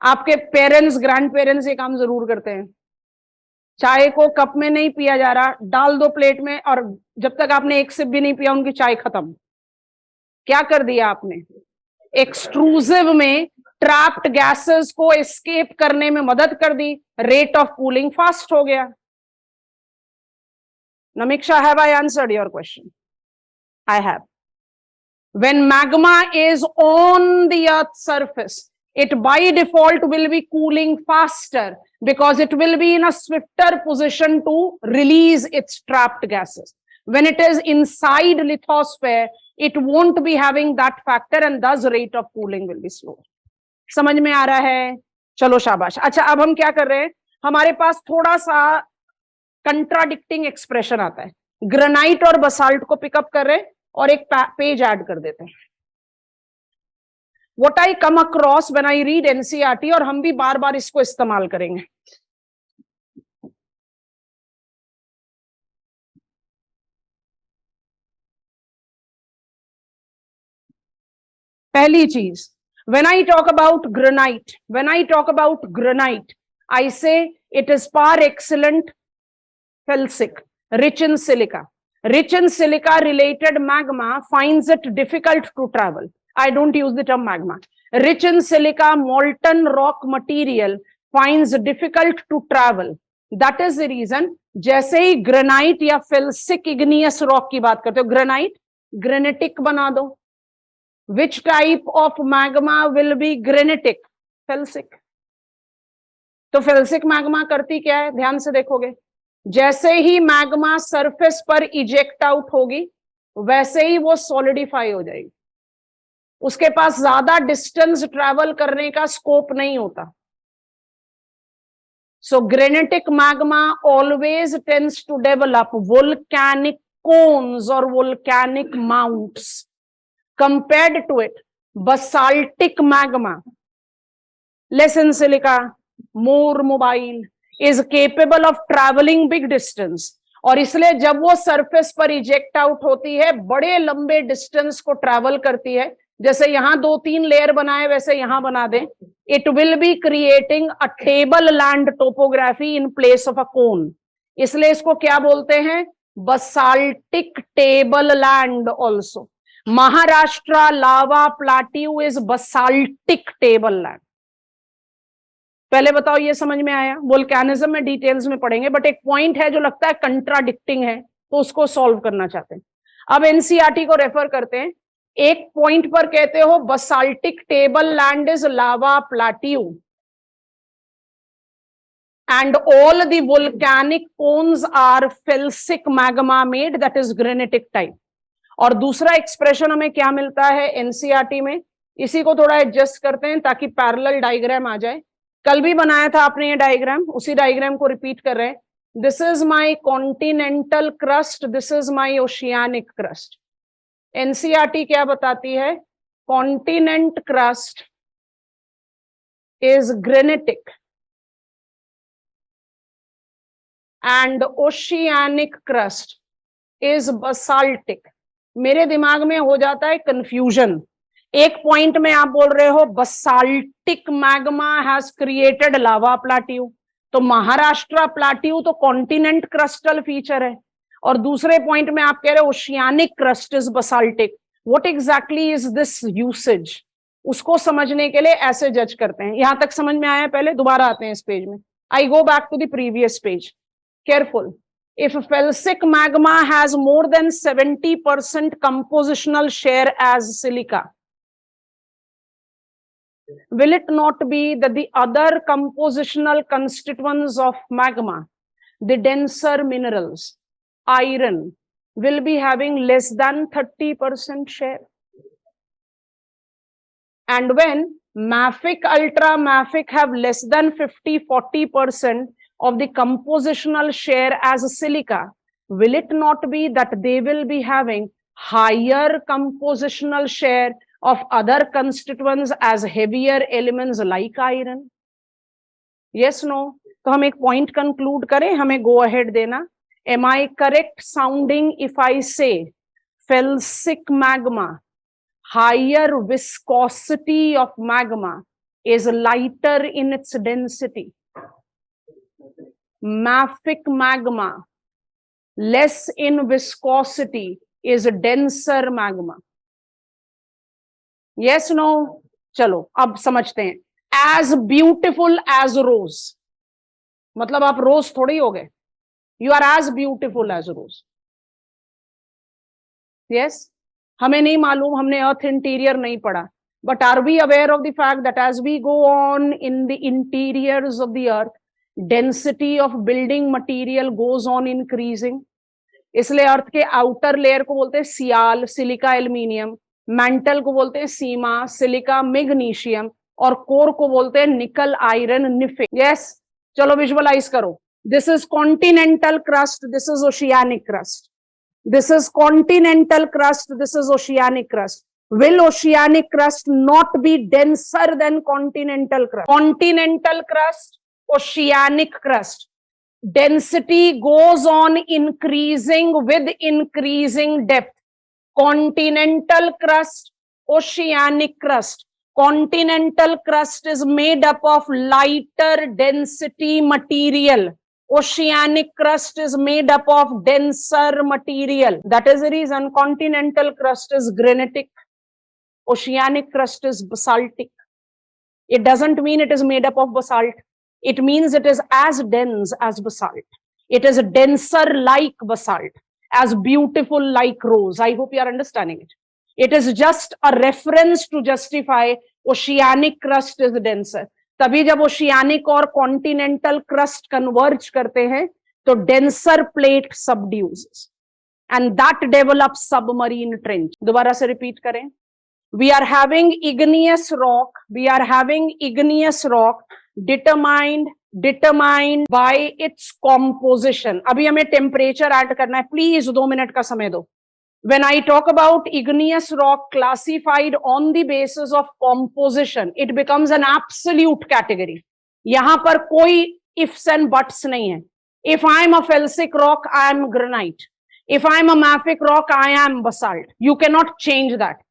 आपके पेरेंट्स, ग्रैंड पेरेंट्स ये काम जरूर करते हैं. चाय को कप में नहीं पिया जा रहा, डाल दो प्लेट में, और जब तक आपने एक सिप भी नहीं पिया उनकी चाय खत्म. क्या कर दिया आपने? एक्सट्रूसिव में ट्रैप्ड गैसेस को एस्केप करने में मदद कर दी, रेट ऑफ कूलिंग फास्ट हो गया. Namiksha, have I answered your question? I have. When magma is on the Earth's surface, it by default will be cooling faster because it will be in a swifter position to release its trapped gases. When it is inside lithosphere, it won't be having that factor and thus rate of cooling will be slower. समझ में आ रहा है? चलो शाबाश. अच्छा, अब हम क्या कर रहे हैं, हमारे पास थोड़ा सा कंट्राडिक्टिंग एक्सप्रेशन आता है. ग्रेनाइट और बसाल्ट को पिकअप कर रहे हैं और एक पेज ऐड कर देते हैं. What I come across when I read NCERT, और हम भी बार बार इसको इस्तेमाल करेंगे. पहली चीज, when I talk about granite, I say it is par excellent felsic, rich in silica. Rich in silica related magma finds it difficult to travel. I don't use the term magma. Rich in silica molten rock material finds difficult to travel. That is the reason. जैसे ही granite या felsic igneous rock की बात करते हो, granite granitic बना दो. Which type of magma will be granitic? Felsic. तो felsic magma करती क्या है, ध्यान से देखोगे, जैसे ही मैग्मा सरफेस पर इजेक्ट आउट होगी वैसे ही वो सॉलिडिफाई हो जाएगी. उसके पास ज्यादा डिस्टेंस ट्रैवल करने का स्कोप नहीं होता. So granitic magma always tends to develop volcanic cones और volcanic mounts. Compared to it, basaltic magma, less in silica, more mobile, is capable of traveling big distance. और इसलिए जब वो सरफेस पर इजेक्ट आउट होती है बड़े लंबे डिस्टेंस को ट्रैवल करती है. जैसे यहां 2-3 लेयर बनाए वैसे यहां बना दें. It will be creating a table land topography in place of a cone. इसलिए इसको क्या बोलते हैं, basaltic table land also. Maharashtra lava plateau is basaltic tableland. पहले बताओ ये समझ में आया? वोल्केनिज्म में डिटेल्स में पढ़ेंगे, बट एक पॉइंट है जो लगता है कंट्राडिक्टिंग है तो उसको सॉल्व करना चाहते हैं. अब एनसीईआरटी को रेफर करते हैं. एक पॉइंट पर कहते हो basaltic tableland is lava plateau and all the volcanic cones are felsic magma made, that is granitic type. और दूसरा एक्सप्रेशन हमें क्या मिलता है एनसीईआरटी में, इसी को थोड़ा एडजस्ट करते हैं ताकि पैरेलल डायग्राम आ जाए. कल भी बनाया था आपने ये डायग्राम, उसी डायग्राम को रिपीट कर रहे हैं. This is my continental crust, this is my oceanic crust. NCERT क्या बताती है, continent crust is granitic and oceanic crust is basaltic. मेरे दिमाग में हो जाता है कंफ्यूजन. एक पॉइंट में आप बोल रहे हो basaltic magma has created lava plateau, तो महाराष्ट्र प्लाट्यू तो कॉन्टिनेंट क्रस्टल फीचर है, और दूसरे पॉइंट में आप कह रहे हो oceanic crust is basaltic. What exactly is this usage, उसको समझने के लिए ऐसे जज करते हैं. यहां तक समझ में आया? पहले दोबारा आते हैं इस पेज में. I go back to the previous page. Careful. If felsic magma has more than 70% compositional share as silica, will it not be that the other compositional constituents of magma, the denser minerals, iron, will be having less than 30% share? And when mafic, ultramafic have less than 50-40% of the compositional share as silica, will it not be that they will be having higher compositional share of other constituents as heavier elements like iron? Yes, no? तो हम एक point conclude करें, हमें go ahead देना. Am I correct sounding if I say felsic magma, higher viscosity of magma is lighter in its density? Mafic magma, less in viscosity, is denser magma. Yes, no? चलो अब समझते हैं. As beautiful as rose, मतलब आप रोज थोड़ी हो गए. You are as beautiful as rose. Yes? हमें नहीं मालूम, हमने अर्थ इंटीरियर नहीं पढ़ा, but are we aware of the fact that as we go on in the interiors of the earth, density of building material goes on increasing? इसलिए अर्थ के outer layer को बोलते हैं सियाल, सिलिका एल्यूमिनियम, मेंटल को बोलते हैं सीमा, सिलिका मैग्नीशियम, और core को बोलते हैं निकल आयरन निफे. यस, चलो विजुअलाइज करो. This is continental crust, this is oceanic crust. This is continental crust, this is oceanic crust. Will oceanic crust not be denser than continental crust? Continental crust, oceanic crust, density goes on increasing with increasing depth. Continental crust, oceanic crust. Continental crust is made up of lighter density material. Oceanic crust is made up of denser material. That is the reason continental crust is granitic, oceanic crust is basaltic. It doesn't mean it is made up of basalt. It means it is as dense as basalt. It is denser like basalt. as beautiful like rose. I hope you are understanding it. It is just a reference to justify oceanic crust is denser. तभी जब oceanic और continental crust converge करते हैं तो denser plate subducts and that develops submarine trench. दोबारा से repeat करें. We are having igneous rock. We are having igneous rock determined by its composition. अभी हमें टेम्परेचर ऐड करना है. प्लीज 2 मिनट का समय दो. When I talk about igneous rock classified on the basis of composition, it becomes an absolute category. यहां पर कोई ifs and buts नहीं है. If I am a felsic rock, I am granite. If I am a mafic rock, I am basalt. You cannot change that.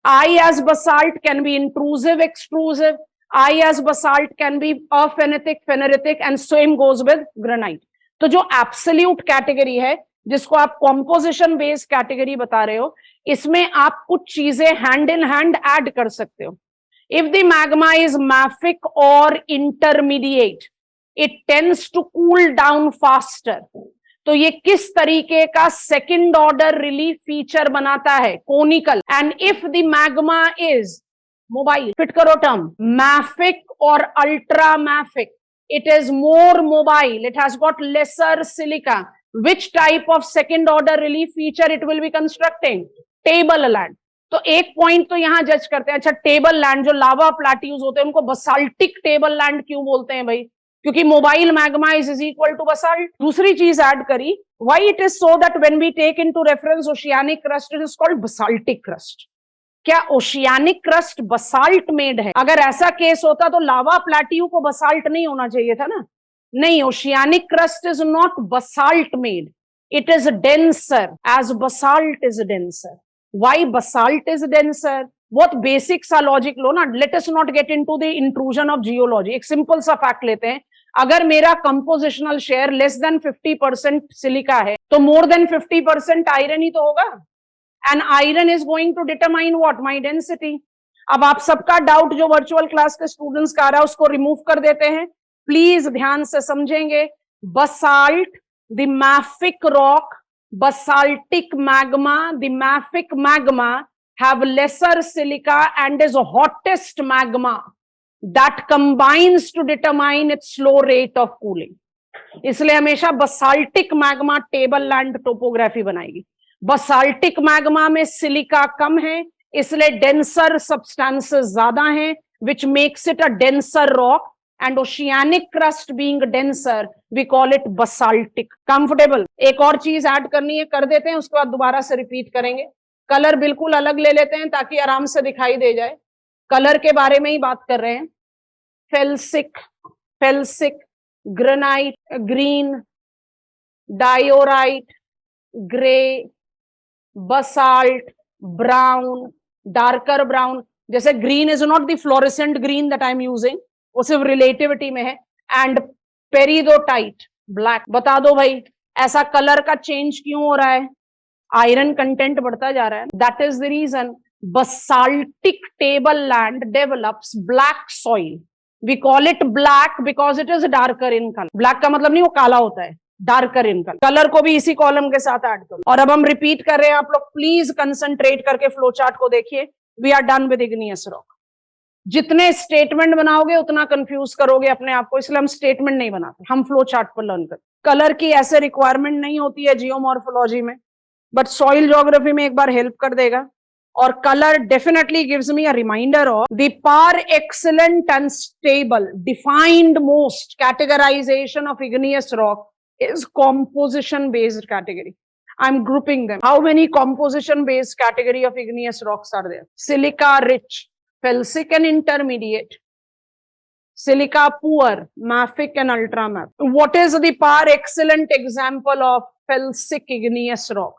I as basalt can be intrusive, extrusive. I as basalt can be aphanitic, pheneritic, and same goes with granite. तो जो absolute category है, जिसको आप composition based category बता रहे हो, इसमें आप कुछ चीजें हैंड इन हैंड ऐड कर सकते हो. If the magma is mafic और intermediate, it tends to cool down faster. तो ये किस तरीके का सेकंड ऑर्डर रिलीफ फीचर बनाता है? Conical. And if the magma is mobile, fit करो टर्म, मैफिक और ultra mafic, it is more mobile, it has got lesser silica. Which type of second order relief feature it will be constructing? Table land. तो एक point तो यहां जज करते हैं. अच्छा, टेबल लैंड, जो लावा प्लाट्यूज होते हैं उनको बसाल्टिक टेबल लैंड क्यों बोलते हैं भाई? क्योंकि mobile magma is equal to basalt. दूसरी चीज ऐड करी, why it is so that when we take into reference oceanic crust, it is called basaltic crust. क्या ओशियानिक क्रस्ट बसाल्ट मेड है? अगर ऐसा केस होता तो लावा प्लाट्यू को बसाल्ट नहीं होना चाहिए था ना. नहीं, oceanic crust is not basalt made, it is denser as basalt is denser. Why basalt is denser? बहुत बेसिक सा लॉजिक लो ना. Let us not get into the intrusion of geology. एक सिंपल सा फैक्ट लेते हैं. अगर मेरा compositional share less than 50% silica है तो मोर देन 50% आयरन ही तो होगा. And iron is going to determine what? My density. अब आप सबका डाउट जो वर्चुअल क्लास के स्टूडेंट्स का आ रहा है उसको रिमूव कर देते हैं. प्लीज ध्यान से समझेंगे. Basalt, the mafic rock, basaltic magma, the mafic magma have lesser silica and is hottest magma that combines to determine its slow rate of cooling. इसलिए हमेशा basaltic magma table land topography बनाएगी. Basaltic magma में silica कम है, इसलिए denser substances ज्यादा हैं, which makes it a denser rock. And oceanic crust being denser, we call it basaltic. Comfortable? एक और चीज ऐड करनी है, कर देते हैं, उसके बाद दोबारा से रिपीट करेंगे. कलर बिल्कुल अलग ले लेते हैं ताकि आराम से दिखाई दे जाए. कलर के बारे में ही बात कर रहे हैं. Felsic, granite, green, diorite, grey, basalt, brown, darker brown. जैसे green is not the fluorescent green that I am using, वो सिर्फ relativity में है. and peridotite, black. बता दो भाई, ऐसा कलर का चेंज क्यों हो रहा है? आयरन कंटेंट बढ़ता जा रहा है. that is the reason basaltic tableland develops black soil. we call it black because it is darker in color. black का मतलब नहीं वो काला होता है, डार्कर इन कलर को भी इसी कॉलम के साथ ऐड करो. और अब हम रिपीट कर रहे हैं. आप लोग प्लीज कंसंट्रेट करके फ्लो चार्ट को देखिए. We are done with igneous rock. जितने स्टेटमेंट बनाओगे उतना कंफ्यूज करोगे अपने आप को, इसलिए हम स्टेटमेंट नहीं बनाते, हम फ्लो चार्ट पर लर्न करते. कलर की ऐसे रिक्वायरमेंट नहीं होती है जियोमॉर्फोलॉजी में, बट सॉइल ज्योग्राफी में एक बार हेल्प कर देगा. और colour definitely gives me a reminder of the par excellent and stable defined most categorisation of igneous rock is composition based category. I'm grouping them. How many composition based category of igneous rocks are there? Silica rich, felsic and intermediate, silica poor, mafic and ultra mafic. What is the par excellent example of felsic igneous rock?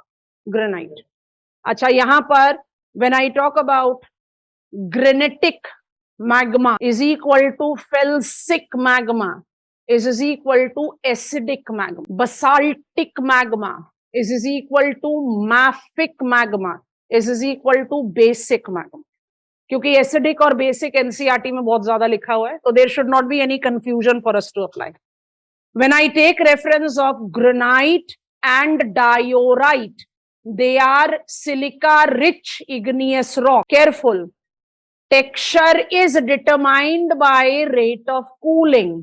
Granite. अच्छा, यहां पर when I talk about granitic magma is equal to felsic magma is equal to acidic magma. Basaltic magma is equal to mafic magma is equal to basic magma. क्योंकि acidic और basic NCERT में बहुत ज्यादा लिखा हुआ है, तो there should not be any confusion for us to apply. When I take reference of granite and diorite. They are silica-rich igneous rock. Careful. Texture is determined by rate of cooling.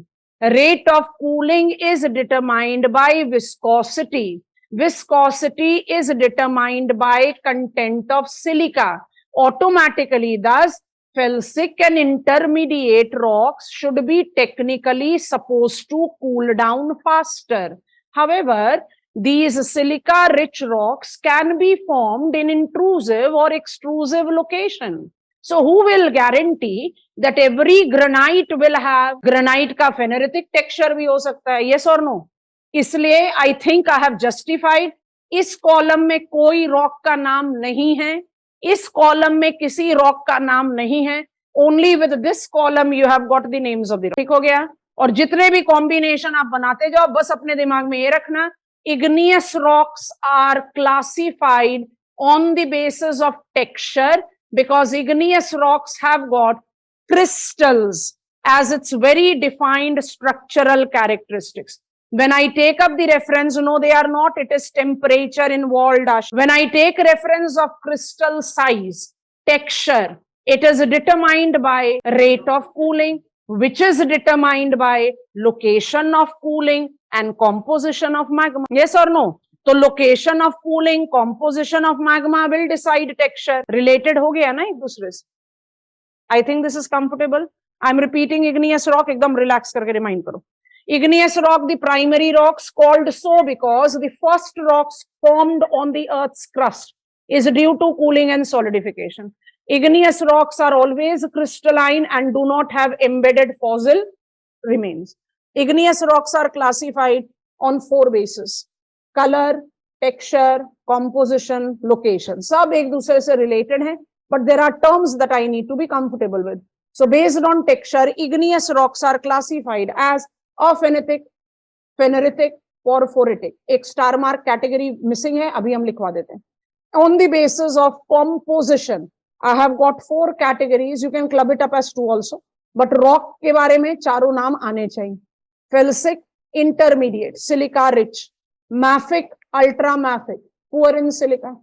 Rate of cooling is determined by viscosity. Viscosity is determined by content of silica. Automatically, thus, felsic and intermediate rocks should be technically supposed to cool down faster. However, these silica-rich rocks can be formed in intrusive or extrusive location. So who will guarantee that every granite will have granite का pheneritic texture भी हो सकता है? Yes or no? इसलिए I think I have justified. इस column में कोई rock का नाम नहीं है, इस कॉलम में किसी रॉक का नाम नहीं है. Only with this column you have got the names of the rock. ठीक हो गया? और जितने भी कॉम्बिनेशन आप बनाते जाओ, बस अपने दिमाग में ये रखना, igneous rocks are classified on the basis of texture, because igneous rocks have got crystals as its very defined structural characteristics. When I take up the reference, no, they are not, it is temperature involved. When I take reference of crystal size, texture, it is determined by rate of cooling, which is determined by location of cooling and composition of magma. Yes or no? तो location of cooling, composition of magma will decide texture. Related हो गया ना एक दूसरे से. आई think this is comfortable. I am repeating igneous rock, एकदम relax करके remind करो. Igneous rock, the primary rocks, called so because the first rocks formed on the earth's crust is due to cooling and solidification. Igneous rocks are always crystalline and do not have embedded fossil remains. Igneous rocks are classified on 4 bases: color, texture, composition, location. सब एक दूसरे से related हैं, but there are terms that I need to be comfortable with. So based on texture, igneous rocks are classified as aphanetic, pheneritic, porphyritic. एक star mark category missing है, अभी हम लिखवा देते हैं. On the basis of composition, I have got 4 categories. You can club it up as 2 also. But rock के बारे में चारों नाम आने चाहिए. Felsic, intermediate, silica rich. Mafic, ultra mafic, poor in silica.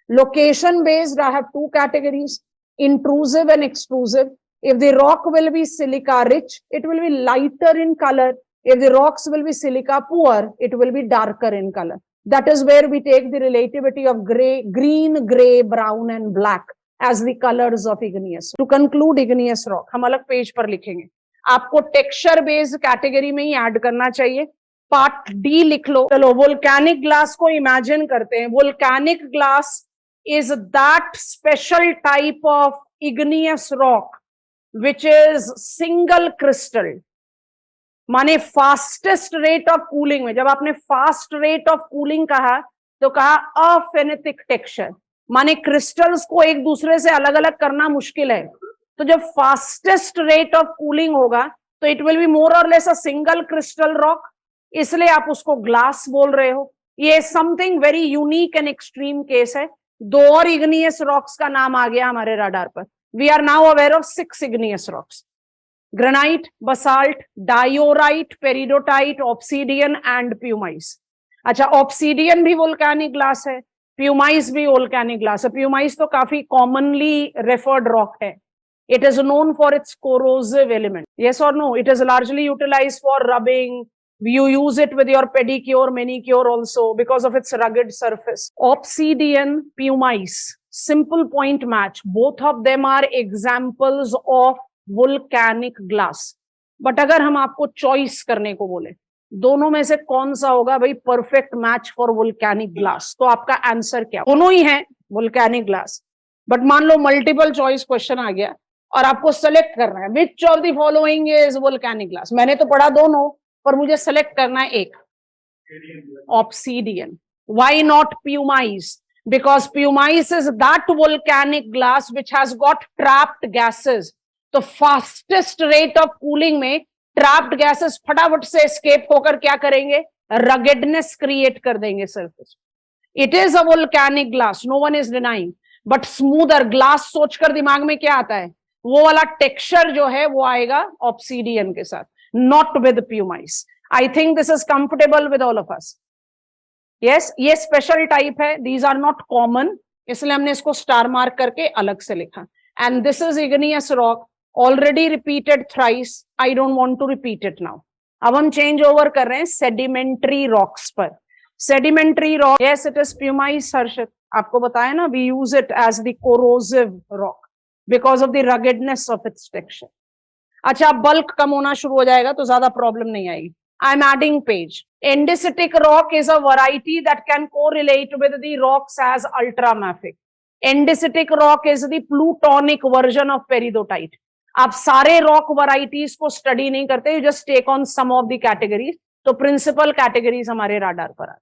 Location based, I have 2 categories: intrusive and extrusive. If the rock will be silica rich, it will be lighter in color. If the rocks will be silica poor, it will be darker in color. That is where we take the relativity of gray, green, gray, brown and black as the colors of igneous. To conclude igneous rock, हम अलग page पर लिखेंगे. आपको texture based category में ही add करना चाहिए. Part D लिख लो. चलो, वोल्केनिक ग्लास को इमेजिन करते हैं. Volcanic glass is that special type of igneous rock which is single crystal. माने फास्टेस्ट रेट ऑफ कूलिंग में, जब आपने फास्ट रेट ऑफ कूलिंग कहा तो कहा अफेनेटिक टेक्सचर, माने क्रिस्टल्स को एक दूसरे से अलग अलग करना मुश्किल है. तो जब फास्टेस्ट रेट ऑफ कूलिंग होगा तो इट विल बी मोर और less a single crystal rock, इसलिए आप उसको ग्लास बोल रहे हो. ये something very unique and extreme case है. 2 और इग्नियस रॉक्स का नाम आ गया हमारे राडार पर. We are now aware of 6 igneous rocks: granite, basalt, diorite, peridotite, obsidian and pumice. अच्छा, ऑब्सीडियन भी वोल्केनिक ग्लास है, प्यूमाइस भी वोल्केनिक ग्लास है. प्यूमाइस तो काफी कॉमनली रेफर्ड रॉक है. It is known for its corrosive element. Yes or no? It is largely utilized for rubbing. You use it with your pedicure, manicure also because of its rugged surface. Obsidian, pumice, simple point match. Both of them are examples of volcanic glass. But अगर हम आपको choice करने को बोले दोनों में से कौन सा होगा भाई perfect match for volcanic glass, तो आपका आंसर क्या? दोनों ही है वोल्केनिक ग्लास. बट मान लो मल्टीपल चॉइस क्वेश्चन आ गया और आपको सेलेक्ट करना है which of the following is volcanic glass. मैंने तो पढ़ा दोनों, पर मुझे सेलेक्ट करना है एक. Obsidian. Why not pumice? Because pumice is that volcanic glass which has got trapped gases. तो फास्टेस्ट रेट ऑफ कूलिंग में ट्रैप्ड गैसेस फटाफट से एस्केप होकर क्या करेंगे? रगेडनेस क्रिएट कर देंगे surface. It is a volcanic glass, no one is denying. But smoother glass सोचकर दिमाग में क्या आता है? वो वाला टेक्सचर जो है वो आएगा ऑब्सीडियन के साथ, not with pumice. I think this is comfortable with all of us. Yes, ये स्पेशल टाइप है, दीज आर नॉट कॉमन, इसलिए हमने इसको स्टार मार्क करके अलग से लिखा. And this is igneous rock, already repeated thrice, I don't want to repeat it now. अब हम चेंज ओवर कर रहे हैं सेडिमेंट्री रॉक्स पर. Sedimentary rock, yes it is pumice Harshit, आपको बताया ना, we use it as the corrosive rock because of the ruggedness of its texture. अच्छा, बल्क कम होना शुरू हो जाएगा तो ज्यादा प्रॉब्लम नहीं आएगी. I am adding page. Andesitic rock is a variety that can correlate with the rocks as ultramafic. Andesitic rock is the plutonic version of peridotite. आप सारे रॉक वैरायटीज को स्टडी नहीं करते, you just take on some of the categories. तो principal categories हमारे radar पर आते.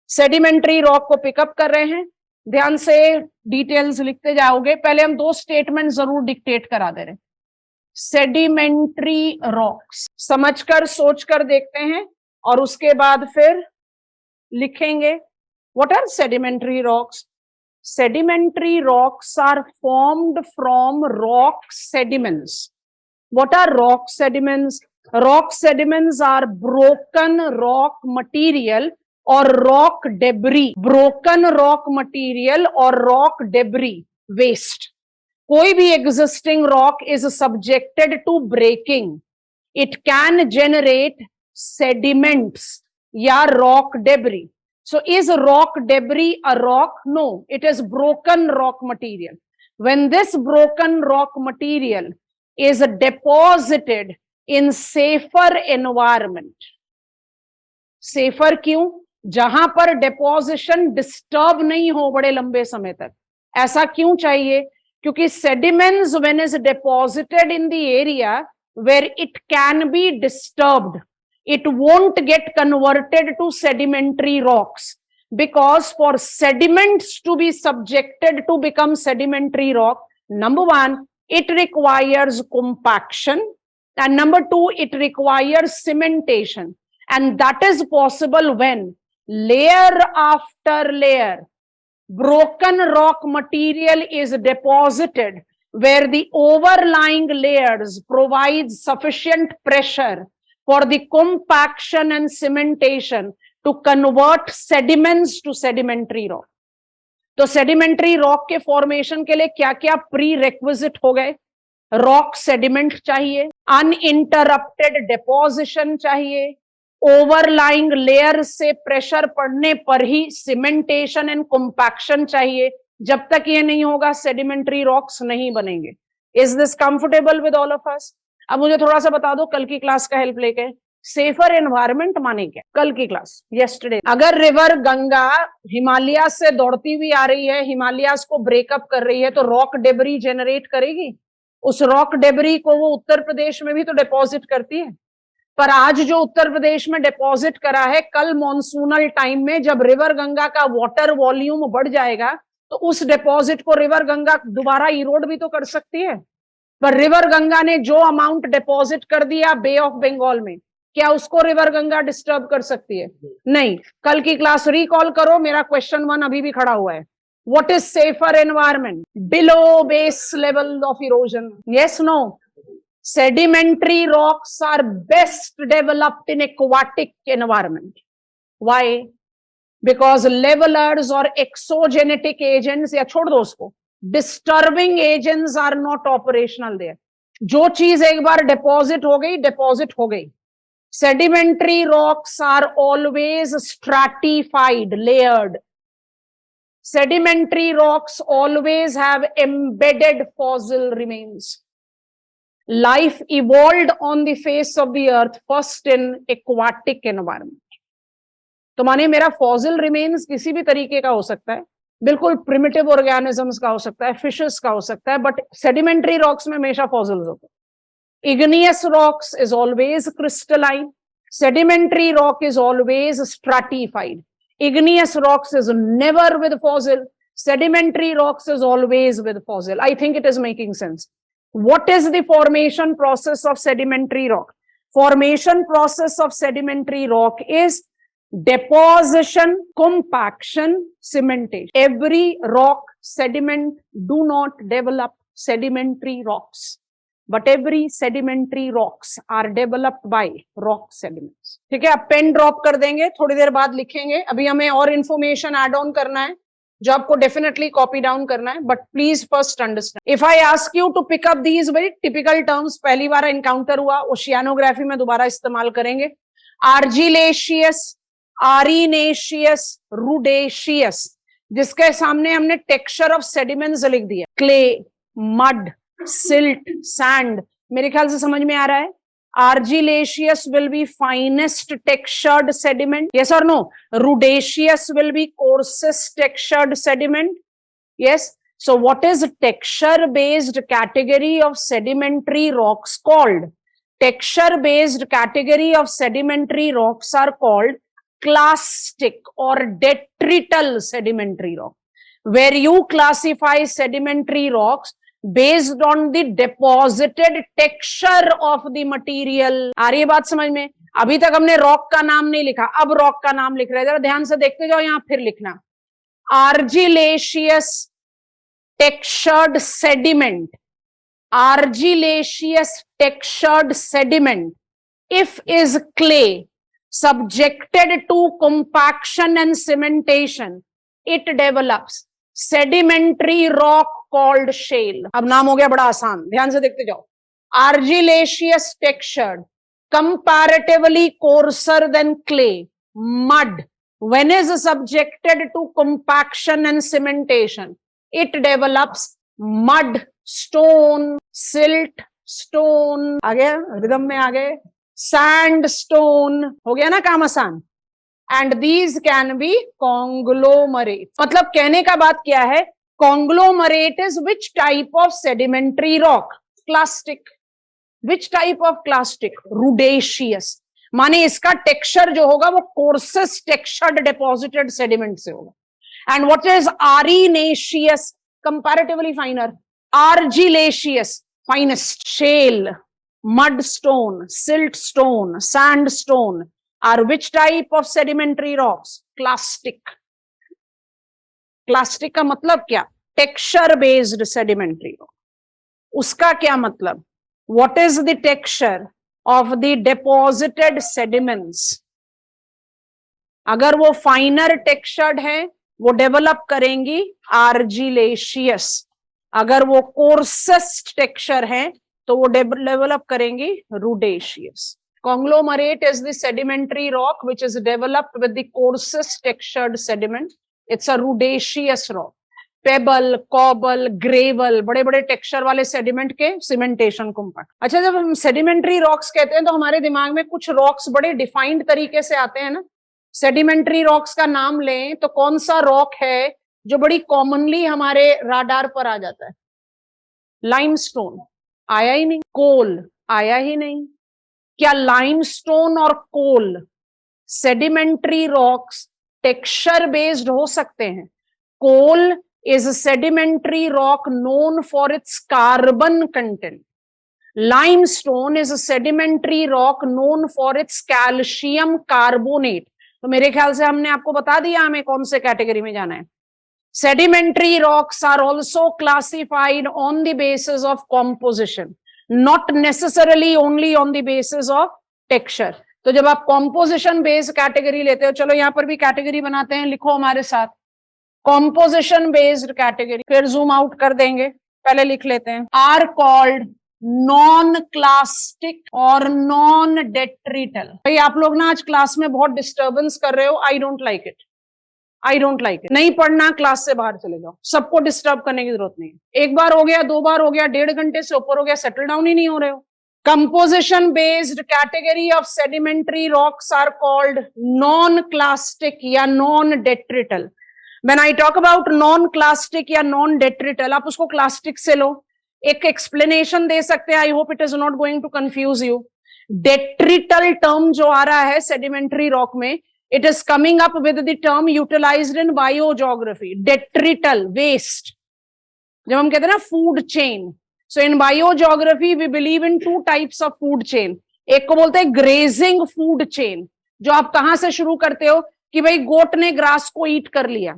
Sedimentary rock को पिकअप कर रहे हैं, ध्यान से डिटेल्स लिखते जाओगे. पहले हम दो स्टेटमेंट जरूर डिक्टेट करा दे रहे हैं. सेडिमेंट्री रॉक्स समझकर सोचकर देखते हैं और उसके बाद फिर लिखेंगे. What are sedimentary rocks? Sedimentary rocks are formed from rock sediments. What are rock sediments? Rock sediments are broken rock material or rock debris. Broken rock material or rock debris, waste. कोई भी existing rock is subjected to breaking. It can generate sediments या rock debris. So is rock debris a rock? No, it is broken rock material. When this broken rock material is deposited in safer environment. Safer क्यों? जहां पर deposition disturb नहीं हो बड़े लंबे समय तक. ऐसा क्यों चाहिए? क्योंकि sediments when is deposited in the area where it can be disturbed, it won't get converted to sedimentary rocks, because for sediments to be subjected to become sedimentary rock, number one, it requires compaction, and number two, it requires cementation, and that is possible when layer after layer broken rock material is deposited where the overlying layers provide sufficient pressure for the compaction and cementation to convert sediments to sedimentary rock. तो sedimentary rock के formation के लिए क्या क्या prerequisite हो गए? Rock sediment चाहिए, uninterrupted deposition चाहिए, overlying layer से pressure पड़ने पर ही cementation and compaction चाहिए. जब तक ये नहीं होगा sedimentary rocks नहीं बनेंगे. Is this comfortable with all of us? अब मुझे थोड़ा सा बता दो कल की क्लास का हेल्प लेके. सेफर एनवायरनमेंट माने क्या? कल की क्लास यस्टरडे, अगर रिवर गंगा हिमालय से दौड़ती हुई आ रही है, हिमालयास को ब्रेकअप कर रही है, तो रॉक डेबरी जेनरेट करेगी. उस रॉक डेबरी को वो उत्तर प्रदेश में भी तो डिपॉजिट करती है. पर आज जो उत्तर प्रदेश में डिपॉजिट करा है, कल मॉनसूनल टाइम में जब रिवर गंगा का वाटर वॉल्यूम बढ़ जाएगा तो उस डिपॉजिट को रिवर गंगा दोबारा इरोड भी तो कर सकती है. पर रिवर गंगा ने जो अमाउंट डिपॉजिट कर दिया बे ऑफ बंगाल में, क्या उसको रिवर गंगा डिस्टर्ब कर सकती है? नहीं. कल की क्लास रिकॉल करो, मेरा क्वेश्चन 1 अभी भी खड़ा हुआ है. What is safer environment? Below base level of erosion. Yes, no? Sedimentary rocks are best developed in aquatic environment. Why? Because levelers or exogenetic agents, या छोड़ दो उसको, disturbing agents are not operational there. जो चीज एक बार deposit हो गई, deposit हो गई. Sedimentary rocks are always stratified, layered. Sedimentary rocks always have embedded fossil remains. Life evolved on the face of the earth first in aquatic environment. तो माने मेरा फॉसिल रिमेन्स किसी भी तरीके का हो सकता है, बिल्कुल प्रिमिटिव ऑर्गेनिजम्स का हो सकता है, फिशेस का हो सकता है, बट सेडिमेंट्री रॉक्स में हमेशा फॉसिल्स होते हैं. Igneous rocks is always crystalline. Sedimentary rock is always stratified. Igneous rocks is never with fossil. Sedimentary rocks is always with fossil. I think it is making sense. What is the formation process of sedimentary rock? Formation process of sedimentary rock is deposition, compaction, cementation. Every rock sediment do not develop sedimentary rocks. but every sedimentary rocks are developed by rock sediments. ठीक है, अब pen drop कर देंगे, थोड़ी देर बाद लिखेंगे. अभी हमें और इंफॉर्मेशन एड ऑन करना है जो आपको डेफिनेटली कॉपी डाउन करना है, but please first understand. If I ask you to pick up these very typical terms, पहली बार एनकाउंटर हुआ, ओशियानोग्राफी में दोबारा इस्तेमाल करेंगे. आर्जिलेशियस, आरिनेशियस, रुडेशियस, जिसके सामने हमने टेक्सचर ऑफ सेडिमेंट्स लिख दिया. Clay, mud, silt, sand. मेरे ख्याल से समझ में आ रहा है. Argillaceous will be finest textured sediment. Yes or no? Rudaceous will be coarsest textured sediment. Yes. So what is texture based category of sedimentary rocks called? Texture based category of sedimentary rocks are called clastic or detrital sedimentary rock, where you classify sedimentary rocks based on the deposited texture of the material. आ रही है बात समझ में? अभी तक हमने rock का नाम नहीं लिखा, अब रॉक का नाम लिख रहे हैं. जरा ध्यान से देखते जाओ, यहां फिर लिखना. Argillaceous textured sediment, argillaceous textured sediment, if is clay subjected to compaction and cementation, it develops sedimentary rock called shale. अब नाम हो गया बड़ा आसान, ध्यान से देखते जाओ. Argillaceous textured, comparatively coarser than clay, mud, when is subjected to compaction and cementation, it develops mud, stone, silt, stone. आ गया, रिदम में आ गए. Sandstone, हो गया ना काम आसान. And these can be conglomerate. मतलब कहने का बात क्या है? Conglomerate is which type of sedimentary rock? Clastic. Which type of clastic? Rudaceous. माने इसका टेक्सचर जो होगा वो coarsest textured deposited sediment से होगा. And what is arenaceous? Comparatively finer. Argillaceous, finest. Shale, mudstone, siltstone, sandstone are which type of sedimentary rocks? Clastic. Clastic का मतलब क्या? Texture based sedimentary rock. उसका क्या मतलब? What is the texture of the deposited sediments? अगर वो फाइनर textured है वो डेवलप करेंगी आर्जिलेशियस. अगर वो कोर्सेस्ट टेक्सचर है तो वो डेवलप करेंगी रुडेशियस. Conglomerate is the sedimentary rock which is developed with the coarsest textured sediment. It's a rudaceous rock. Payable, cobble, gravel, बड़े बड़े टेक्सचर वाले सेडिमेंट के सीमेंटेशन कॉम्पैक्ट. अच्छा, जब हम सेडिमेंट्री रॉक्स कहते हैं तो हमारे दिमाग में कुछ रॉक्स बड़े डिफाइंड तरीके से आते हैं ना. सेडिमेंट्री रॉक्स का नाम लें तो कौन सा रॉक है जो बड़ी कॉमनली हमारे राडार पर आ जाता है? लाइमस्टोन आया ही नहीं. कोल आया ही नहीं. क्या लाइमस्टोन और कोल सेडिमेंट्री रॉक्स टेक्सचर बेस्ड हो सकते हैं? कोल is a sedimentary rock known for its carbon content. Limestone is a sedimentary rock known for its calcium carbonate. तो मेरे ख्याल से हमने आपको बता दिया हमें कौन से कैटेगरी में जाना है. Sedimentary rocks are also classified on the basis of composition, not necessarily only on the basis of texture. तो जब आप composition based कैटेगरी लेते हो, चलो यहां पर भी कैटेगरी बनाते हैं, लिखो हमारे साथ. कॉम्पोजिशन बेस्ड कैटेगरी, फिर जूम आउट कर देंगे, पहले लिख लेते हैं. आर कॉल्ड नॉन क्लास्टिक और नॉन डेट्रिटल. भाई आप लोग ना आज क्लास में बहुत डिस्टर्बेंस कर रहे हो. I don't like it. I don't like it. नहीं पढ़ना, क्लास से बाहर चले जाओ. सबको डिस्टर्ब करने की जरूरत नहीं है. एक बार हो गया, दो बार हो गया, 1.5 घंटे से ऊपर हो गया, सेटल डाउन ही नहीं हो रहे हो. Composition based category of sedimentary rocks are called non-clastic या non-detrital. When I talk about non-clastic या non-detrital, आप उसको क्लास्टिक से लो. एक एक्सप्लेनेशन दे सकते हैं. I hope it is not going to confuse you. Detrital term जो आ रहा है सेडिमेंट्री रॉक में, it is coming up with the term utilized in biogeography. Detrital waste, जब हम कहते हैं ना food chain. So in biogeography we believe in 2 types of food chain. एक को बोलते हैं ग्रेजिंग फूड चेन, जो आप कहां से शुरू करते हो कि भाई गोट ने ग्रास को ईट कर लिया,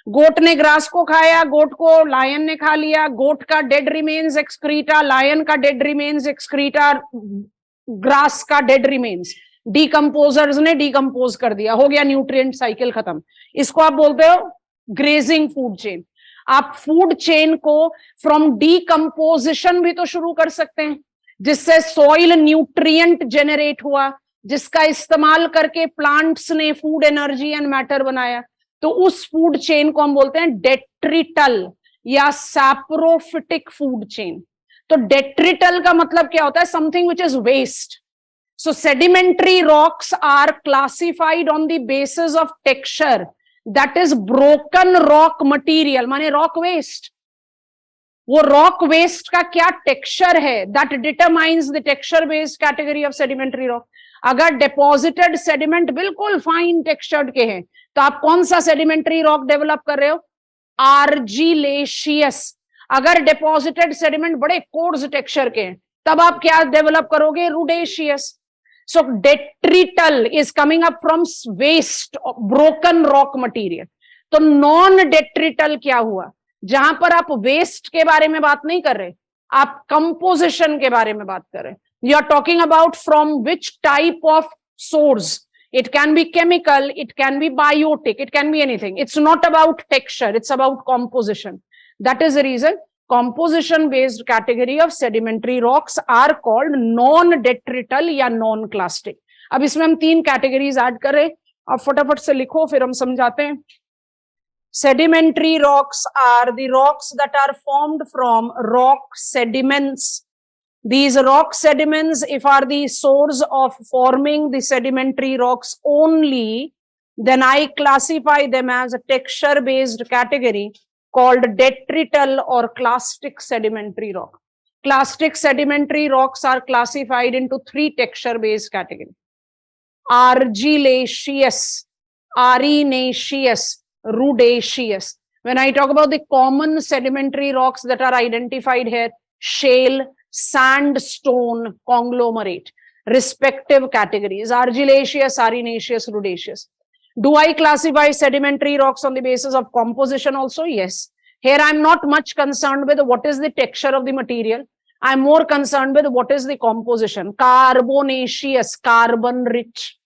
गोट ने ग्रास को खाया, गोट को लायन ने खा लिया, गोट का डेड रिमेन्स एक्सक्रीटा, लायन का डेड रिमेन्स एक्सक्रीटा, ग्रास का डेड रिमेन्स, डिकम्पोजर्स ने डिकम्पोज कर दिया, हो गया न्यूट्रिएंट साइकिल खत्म। इसको आप बोलते हो ग्रेजिंग फूड चेन। आप फूड चेन को फ्रॉम डिकम्पोजिशन भी तो शुरू कर सकते हैं, जिससे सॉइल न्यूट्रिएंट जेनरेट हुआ, जिसका इस्तेमाल करके प्लांट्स ने फूड एनर्जी एंड मैटर बनाया। तो उस फूड चेन को हम बोलते हैं डेट्रिटल या सैप्रोफिटिक फूड चेन। तो डेट्रिटल का मतलब क्या होता है? Something which is waste. So sedimentary rocks are classified on the basis of texture, that is broken rock material, माने rock waste। वो rock waste का क्या texture है, that determines the texture based category of sedimentary rock। अगर deposited sediment बिल्कुल fine textured के हैं, तो आप कौन सा sedimentary rock develop कर रहे हो? Argillaceous। अगर deposited sediment बड़े coarse texture के हैं, तब आप क्या develop करोगे? Rudaceous। So detrital is coming up from waste, broken rock material। तो नॉन डेट्रिटल क्या हुआ? जहां पर आप वेस्ट के बारे में बात नहीं कर रहे, आप कंपोजिशन के बारे में बात कर रहे हैं। You are talking about from which type of source. It can be chemical, it can be biotic, it can be anything. It's not about texture, it's about composition। That is the reason composition based category of sedimentary rocks are called non-detrital या non-clastic। अब इसमें हम 3 categories add कर रहे हैं, अब फटाफट से लिखो फिर हम समझाते हैं। Sedimentary rocks are the rocks that are formed from rock sediments। These rock sediments, if are the source of forming the sedimentary rocks only, then I classify them as a texture based category called detrital or clastic sedimentary rock। Clastic sedimentary rocks are classified into 3 texture based categories: argillaceous, arenaceous, rudaceous। When I talk about the common sedimentary rocks that are identified here, shale, sandstone, conglomerate, respective categories: argillaceous, arenaceous, rudaceous। Do I classify sedimentary rocks on the basis of composition also? Yes. Here I am not much concerned with what is the texture of the material. I am more concerned with what is the composition. Carbonaceous, carbon rich.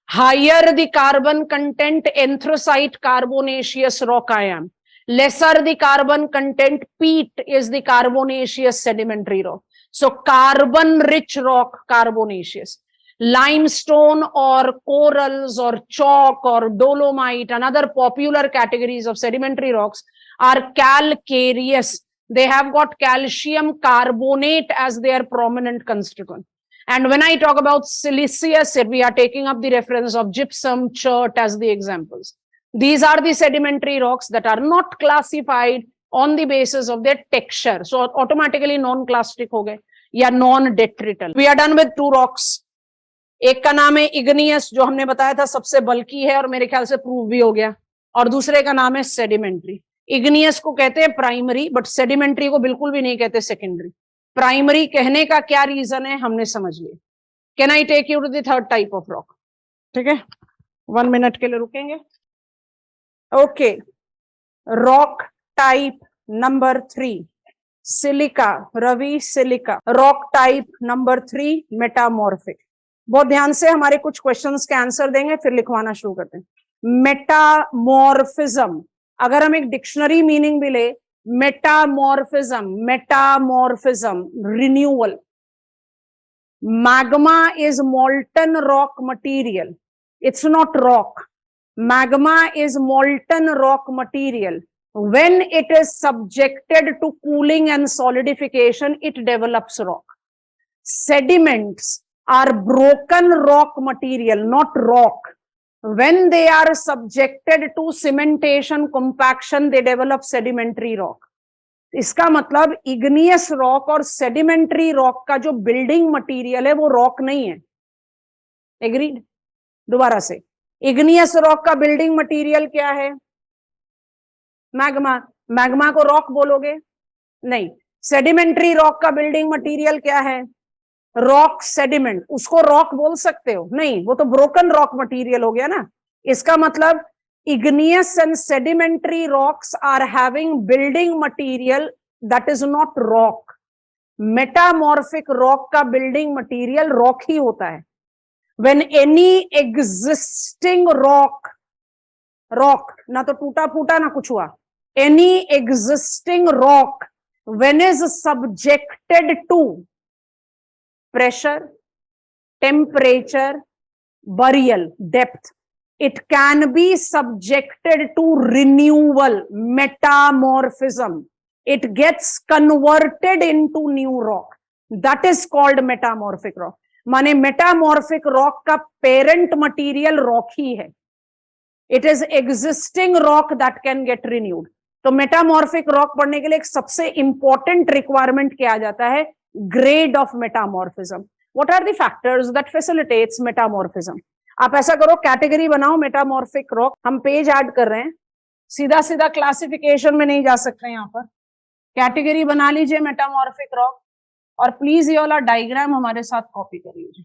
Higher the carbon content, anthracite, carbonaceous rock I am. Lesser the carbon content, peat is the carbonaceous sedimentary rock. So carbon rich rock, carbonaceous. Limestone or corals or chalk or dolomite and other popular categories of sedimentary rocks are calcareous. They have got calcium carbonate as their prominent constituent. And when I talk about siliceous, we are taking up the reference of gypsum, chert as the examples. These are the sedimentary rocks that are not classified on the basis of their texture. So automatically non-clastic हो गए या non-detrital. We are done with 2 rocks. एक का नाम है igneous, जो हमने बताया था सबसे बल्की है और मेरे ख्याल से प्रूव भी हो गया, और दूसरे का नाम है सेडिमेंट्री। इग्नियस को कहते हैं प्राइमरी, बट सेडिमेंट्री को बिल्कुल भी नहीं कहते सेकेंडरी। प्राइमरी कहने का क्या रीजन है हमने समझ लिया। Can I take you to the third type of rock? ठीक है, 1 मिनट के लिए रुकेंगे। Okay, rock type number 3 silica. Ravi, silica. Rock type number 3 metamorphic. बहुत ध्यान से हमारे कुछ क्वेश्चंस के आंसर देंगे, फिर लिखवाना शुरू करते हैं। मेटामॉर्फिज्म, अगर हम एक डिक्शनरी मीनिंग भी ले, metamorphism, metamorphism, renewal. Magma is molten rock material, it's not rock. Magma is molten rock material. When it is subjected to cooling and solidification, it develops rock. Sediments are broken rock material, not rock. When they are subjected to cementation, compaction, they develop sedimentary rock. इसका मतलब igneous rock और sedimentary rock का जो building material है वो rock नहीं है। Agreed? दोबारा से, igneous rock का building material क्या है? मैग्मा। मैग्मा को रॉक बोलोगे? नहीं। सेडिमेंट्री रॉक का बिल्डिंग मटेरियल क्या है? Rock sediment. उसको रॉक बोल सकते हो? नहीं, वो तो ब्रोकन रॉक मटेरियल हो गया ना। इसका मतलब igneous and sedimentary rocks are having building material that is not rock. Metamorphic rock का building material rock ही होता है. When any existing rock ना तो टूटा फूटा ना कुछ हुआ, any existing rock when is subjected to pressure, temperature, burial, depth, it can be subjected to renewal, metamorphism. It gets converted into new rock. That is called metamorphic rock. माने metamorphic rock का parent material rock ही है. It is existing rock that can get renewed. तो metamorphic rock पढ़ने के लिए एक सबसे important requirement क्या आ जाता है? Grade of metamorphism. What are the factors that facilitates metamorphism? आप ऐसा करो, कैटेगरी बनाओ मेटामॉर्फिक रॉक. हम पेज ऐड कर रहे हैं, सीधा सीधा क्लासिफिकेशन में नहीं जा सकते. यहाँ पर कैटेगरी बना लीजिए मेटामॉर्फिक रॉक, और प्लीज ये वाला डायग्राम हमारे साथ कॉपी कर लीजिए,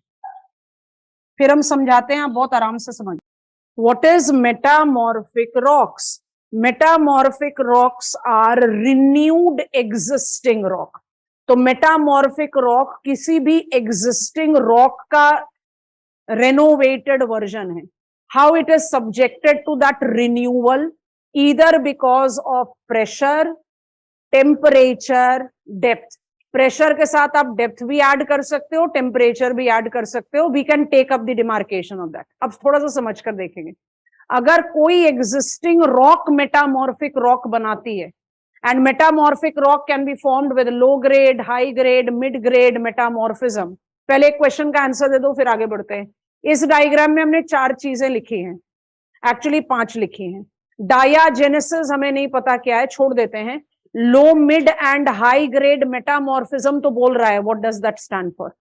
फिर हम समझाते हैं, आप बहुत आराम से समझ. What is metamorphic rocks? Metamorphic rocks are renewed existing rock. तो मेटामॉर्फिक रॉक किसी भी एग्जिस्टिंग रॉक का renovated version है. How it is subjected to that renewal, either because of pressure, temperature, depth. Pressure के साथ आप depth भी add कर सकते हो, temperature भी add कर सकते हो. We can take up the demarcation of that. अब थोड़ा सा समझ कर देखेंगे. अगर कोई existing rock metamorphic rock बनाती है, and metamorphic rock can be formed with low grade, high grade, mid grade metamorphism. पहले एक क्वेश्चन का आंसर दे दो, फिर आगे बढ़ते हैं. इस डायग्राम में हमने 4 चीजें लिखी हैं, एक्चुअली 5 लिखी हैं. डायाजेनेसिस हमें नहीं पता क्या है, छोड़ देते हैं. Low, mid and high grade metamorphism तो बोल रहा है. What does that stand for?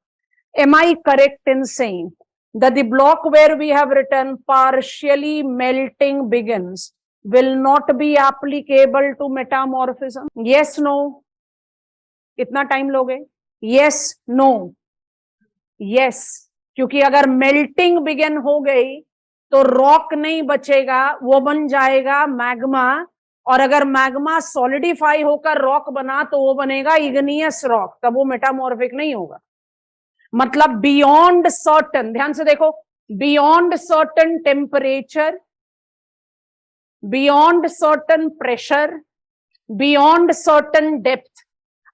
Am I correct in saying that the block where we have written partially melting begins will not be applicable to metamorphism? Yes, no? कितना time लोगे? Yes, no? Yes, क्योंकि अगर melting begin हो गई तो rock नहीं बचेगा, वो बन जाएगा मैग्मा. और अगर मैग्मा सॉलिडिफाई होकर रॉक बना तो वो बनेगा इग्नियस रॉक, तब वो मेटामॉर्फिक नहीं होगा. मतलब बियॉन्ड सर्टन, ध्यान से देखो, beyond certain temperature, beyond certain pressure, beyond certain depth,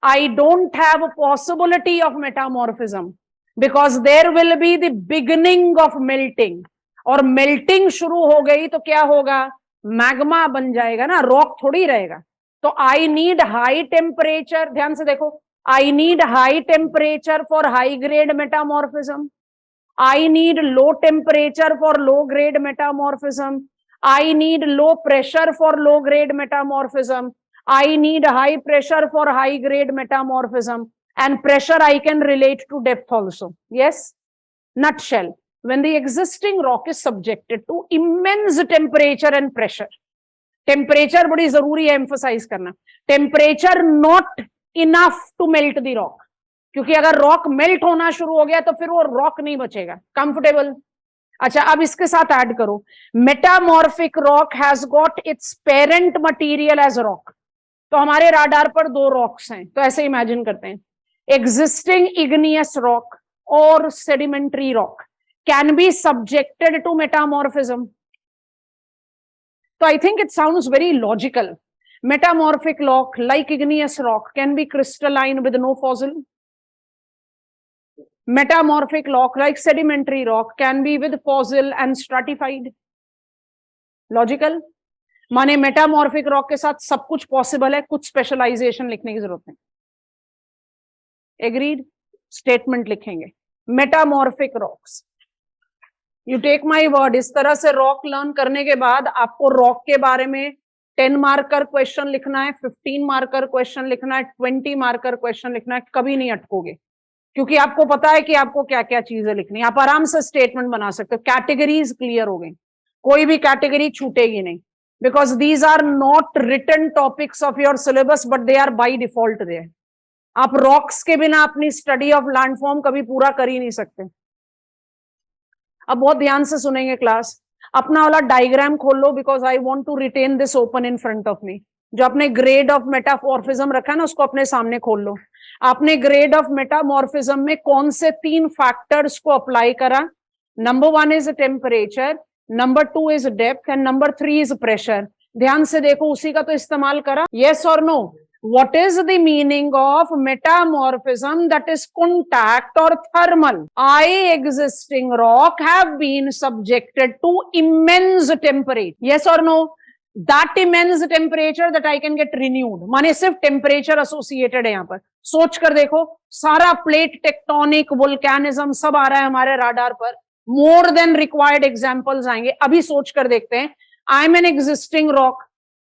I don't have possibility of metamorphism, because there will be the beginning of melting. और melting शुरू हो गई तो क्या होगा? मैग्मा बन जाएगा ना, रॉक थोड़ी रहेगा. तो I need high temperature, ध्यान से देखो, I need high temperature for high grade metamorphism. I need low temperature for low grade metamorphism. I need low pressure for low grade metamorphism. I need high pressure for high grade metamorphism. And pressure I can relate to depth also. Yes? Nutshell. When the existing rock is subjected to immense temperature and pressure. Temperature बड़ी जरूरी है emphasize करना. Temperature not enough to melt the rock. क्योंकि अगर rock melt होना शुरू हो गया तो फिर वो rock नहीं बचेगा. Comfortable? अच्छा, अब इसके साथ ऐड करो. Metamorphic rock has got its parent material as rock. तो हमारे राडार पर 2 रॉक्स हैं, तो ऐसे इमेजिन करते हैं. Existing igneous rock or sedimentary rock can be subjected to metamorphism. So I think it sounds very logical. Metamorphic rock, like igneous rock, can be crystalline with no fossil. Metamorphic rock, like sedimentary rock, can be with fossil and stratified. Logical? माने metamorphic rock के साथ सब कुछ possible है, कुछ specialization लिखने की जरूरत नहीं. एग्रीड? स्टेटमेंट लिखेंगे. Metamorphic rocks, you take my word, इस तरह से रॉक लर्न करने के बाद आपको रॉक के बारे में 10 मार्कर क्वेश्चन लिखना है, 15 मार्कर क्वेश्चन लिखना है, 20 मार्कर क्वेश्चन लिखना है, कभी नहीं अटकोगे, क्योंकि आपको पता है कि आपको क्या क्या चीजें लिखनी है. आप आराम से स्टेटमेंट बना सकते हो. कैटेगरीज क्लियर हो गई, कोई भी कैटेगरी छूटेगी नहीं, because these are not written topics of your syllabus but they are by default there. आप रॉक्स के बिना अपनी स्टडी ऑफ लैंडफॉर्म कभी पूरा कर ही नहीं सकते. अब बहुत ध्यान से सुनेंगे क्लास. अपना वाला डायग्राम खोल लो, because I want to retain this open in front of me. जो आपने ग्रेड ऑफ मेटामॉर्फिज्म रखा है ना, उसको अपने सामने खोल लो। आपने ग्रेड ऑफ मेटामॉर्फिज्म में कौन से 3 फैक्टर्स को अप्लाई करा? Number 1 is temperature, number 2 is depth and number 3 is pressure. ध्यान से देखो, उसी का तो इस्तेमाल करा। यस और no? What is the meaning of metamorphism? That is contact or thermal. Existing rock have been subjected to immense temperature. Yes or no? That immense temperature that I can get renewed. माने सिर्फ temperature associated है यहाँ पर। सोच कर देखो, सारा plate tectonic, volcanism सब आ रहा है हमारे राडार पर। More than required examples आएंगे। अभी सोच कर देखते हैं। I am an existing rock.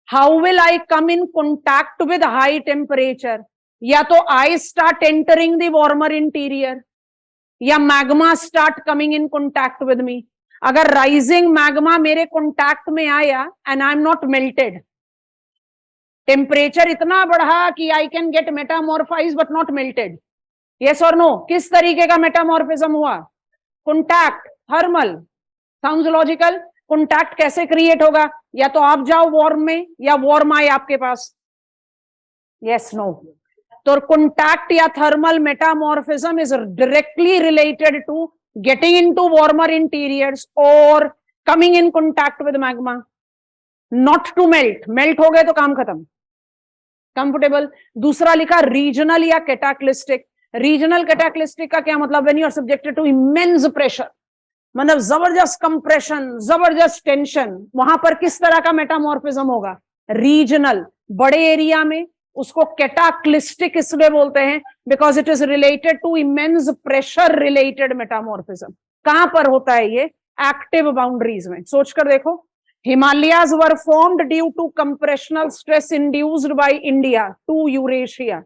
How will I come in contact with high temperature? या तो I start entering the warmer interior, या magma start coming in contact with me. अगर rising magma मेरे contact में आया and I'm not melted, temperature इतना बढ़ा कि I can get metamorphized but not melted. Yes or no? किस तरीके का metamorphism हुआ? Contact, thermal. Sounds logical? Contact कैसे क्रिएट होगा? या तो आप जाओ वार्म में या वार्म आए आपके पास। Yes no? तो कॉन्टैक्ट या thermal metamorphism is directly related to getting into warmer interiors और coming in contact with magma, not to melt. Melt हो गए तो काम खत्म, कंफर्टेबल। दूसरा लिखा रीजनल या कैटाक्लिस्टिक। रीजनल कैटाक्लिस्टिक का क्या मतलब? When you are subjected to immense pressure, मतलब जबरदस्त कंप्रेशन, जबरदस्त टेंशन, वहां पर किस तरह का मेटामॉर्फिज्म होगा? रीजनल। बड़े एरिया में उसको कैटाक्लिस्टिक इसलिए बोलते हैं because it is related to immense pressure related metamorphism. कहां पर होता है ये? एक्टिव बाउंड्रीज में। सोचकर देखो, Himalayas were formed due to compressional stress induced by India to Eurasia.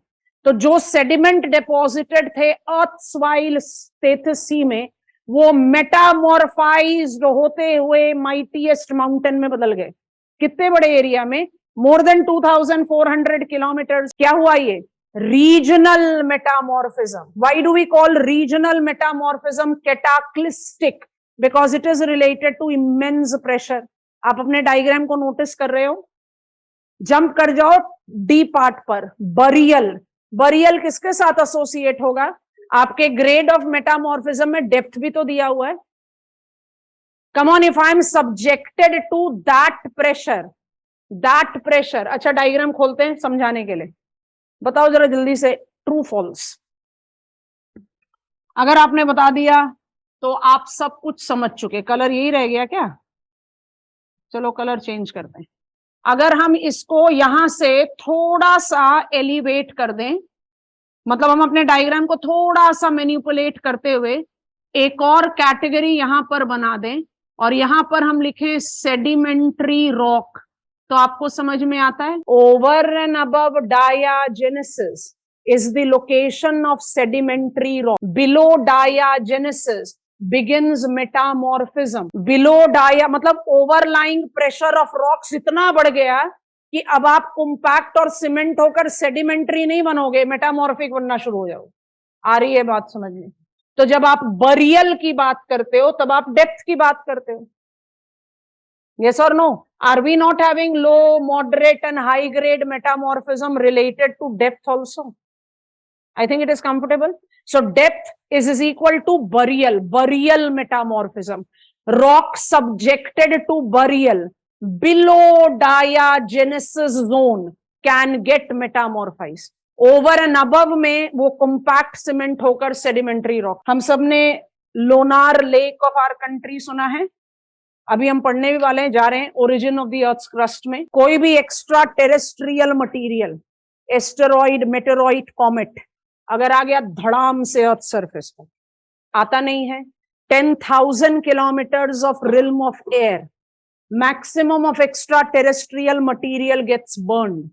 तो जो सेडिमेंट डिपॉजिटेड थे अर्थ सी में, वो मेटामॉर्फाइज्ड होते हुए माइटीएस्ट माउंटेन में बदल गए। कितने बड़े एरिया में? More than 2400 kilometre. क्या हुआ ये? Regional metamorphism. Why do we call regional metamorphism cataclastic? Because it is related to immense pressure. आप अपने डायग्राम को नोटिस कर रहे हो? जंप कर जाओ डी पार्ट पर। बरियल। बरियल किसके साथ एसोसिएट होगा? आपके ग्रेड ऑफ मेटामॉर्फिज्म में डेप्थ भी तो दिया हुआ है। Come on, if I am subjected to that pressure. अच्छा, डायग्राम खोलते हैं समझाने के लिए। बताओ जरा जल्दी से, ट्रू फॉल्स। अगर आपने बता दिया तो आप सब कुछ समझ चुके। कलर यही रह गया क्या? चलो कलर चेंज करते हैं। अगर हम इसको यहां से थोड़ा सा एलिवेट कर दें, मतलब हम अपने डायग्राम को थोड़ा सा मैनिपुलेट करते हुए एक और कैटेगरी यहां पर बना दें और यहां पर हम लिखें सेडिमेंट्री रॉक, तो आपको समझ में आता है। Over and above diagenesis is the location of sedimentary rock. Below diagenesis begins metamorphism. Below मतलब overlying pressure of rocks इतना बढ़ गया कि अब आप कॉम्पैक्ट और सीमेंट होकर सेडिमेंट्री नहीं बनोगे, मेटामॉर्फिक बनना शुरू हो जाओ। आ रही है बात समझ में? तो जब आप बरियल की बात करते हो तब आप डेप्थ की बात करते हो। Yes or no? Are we not having low, moderate and high grade metamorphism related to depth also? I think it is comfortable. So depth is equal to burial metamorphism. Rock subjected to burial below diagenesis zone can get metamorphized. Over and above में वो compact cement होकर sedimentary rock. हम सब ने Lonar lake of our country सुना है, अभी हम पढ़ने भी वाले हैं, जा रहे हैं origin of the earth crust में। कोई भी extra terrestrial material, asteroid, meteoroid, comet अगर आ गया धड़ाम से अर्थ सरफेस पर, आता नहीं है। 10,000 kilometers of realm of air, maximum of extraterrestrial material gets burned,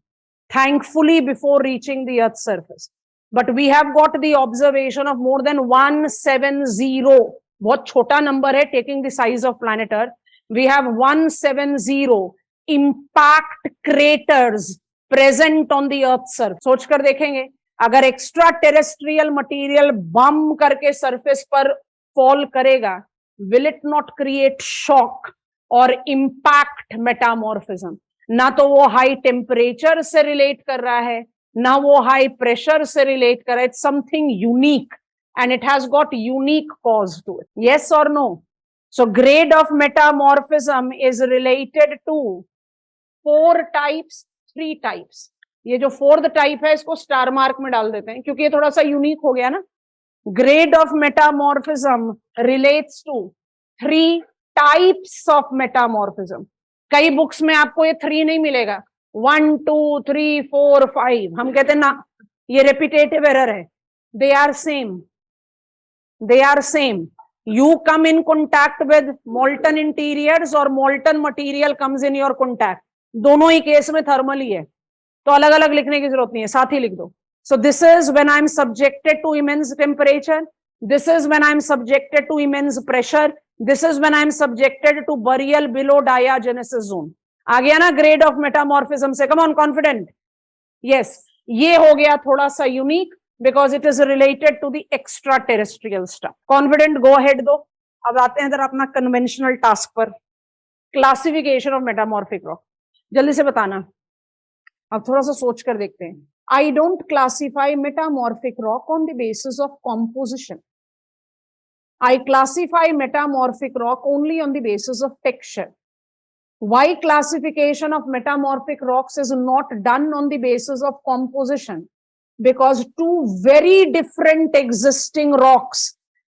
thankfully, before reaching the earth's surface. But we have got the observation of more than 170, बहुत छोटा नंबर है taking the size of planet Earth. We have 170 impact craters present on the earth's surface. सोच कर देखेंगे, अगर extra terrestrial material बम करके surface पर fall करेगा, will it not create shock और इम्पैक्ट मेटामॉर्फिज्म। ना तो वो हाई टेम्परेचर से रिलेट कर रहा है, ना वो हाई प्रेशर से रिलेट कर रहा है। It's something unique and it has got unique cause to it. Yes or no? So grade of metamorphism is related to 4 types, 3 types. ये जो 4th type है इसको स्टार मार्क में डाल देते हैं क्योंकि ये थोड़ा सा यूनिक हो गया ना। Grade of metamorphism relates to 3 types of metamorphism. कई बुक्स में आपको ये 3 नहीं मिलेगा, 1 2 3 4 5। हम कहते हैं ना ये repetitive error है। They are same. They are same. You come in contact with molten interiors or molten material comes in your contact. दोनों ही केस में थर्मल ही है, तो अलग अलग लिखने की जरूरत नहीं है, साथ ही लिख दो. So this is when I'm subjected to immense temperature. This is when I'm subjected to immense pressure. This is when I'm subjected to burial below diagenesis zone. आ गया ना grade of metamorphism से? Come on, confident. Yes, ये हो गया थोड़ा सा unique because it is related to the extraterrestrial stuff. Confident, go ahead दो. अब आते हैं जरा अपना conventional task पर, classification of metamorphic rock. जल्दी से बताना, अब थोड़ा सा सोच कर देखते हैं. I don't classify metamorphic rock on the basis of composition. I classify metamorphic rock only on the basis of texture. Why classification of metamorphic rocks is not done on the basis of composition? Because 2 very different existing rocks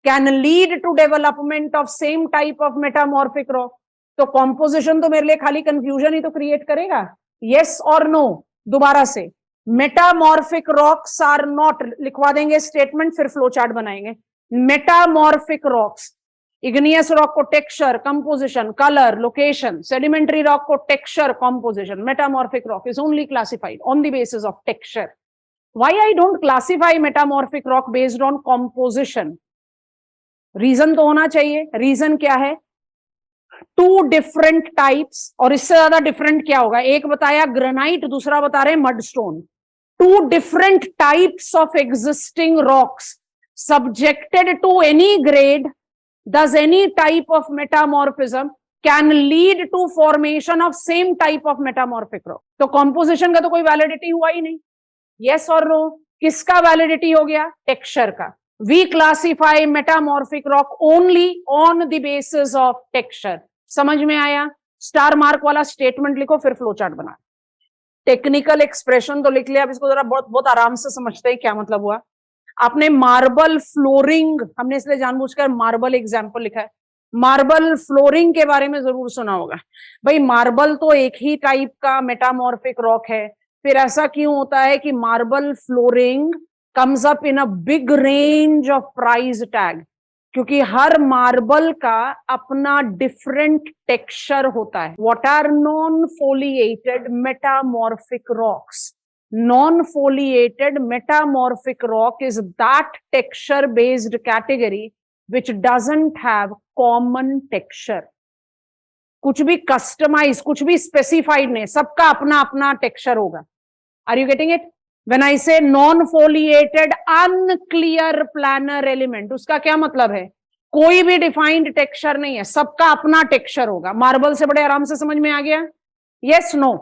can lead to development of same type of metamorphic rock. तो composition तो मेरे लिए खाली confusion ही तो create करेगा. Yes or no? दोबारा से, metamorphic rocks are not, लिखवा देंगे statement, फिर flow chart बनाएंगे. Metamorphic rocks, igneous rock को texture, composition, color, location. Sedimentary rock को texture, composition. Metamorphic rock is only classified on the basis of texture. Why I don't classify metamorphic rock based on composition? Reason तो होना चाहिए. Reason क्या है? 2 different types, और इससे ज्यादा different क्या होगा? एक बताया ग्रेनाइट, दूसरा बता रहे mudstone. 2 different types of existing rocks subjected to any grade, thus any type of metamorphism can lead to formation of same type of metamorphic rock. तो composition का तो कोई validity हुआ ही नहीं. Yes or no? किसका validity हो गया? Texture का. We classify metamorphic rock only on the basis of texture. समझ में आया? स्टार मार्क वाला स्टेटमेंट लिखो, फिर फ्लो चार्ट बना. टेक्निकल एक्सप्रेशन तो लिख लिया, अब इसको जरा बहुत बहुत आराम से समझते हैं क्या मतलब हुआ. आपने मार्बल फ्लोरिंग, हमने इसलिए जानबूझकर मार्बल एग्जाम्पल लिखा है, मार्बल फ्लोरिंग के बारे में जरूर सुना होगा. भाई मार्बल तो एक ही टाइप का मेटामॉर्फिक रॉक है, फिर ऐसा क्यों होता है कि marble flooring comes up in a big range of price tag? क्योंकि हर मार्बल का अपना डिफरेंट टेक्सचर होता है. What are non foliated metamorphic rocks? Non-foliated metamorphic rock is that texture based category which doesn't have common texture. कुछ भी customise, कुछ भी स्पेसिफाइड नहीं, सबका अपना अपना टेक्सचर होगा. Are you getting it? When I say non foliated unclear planar element, उसका क्या मतलब है? कोई भी डिफाइंड टेक्सचर नहीं है, सबका अपना टेक्सचर होगा. मार्बल से बड़े आराम से समझ में आ गया? Yes no?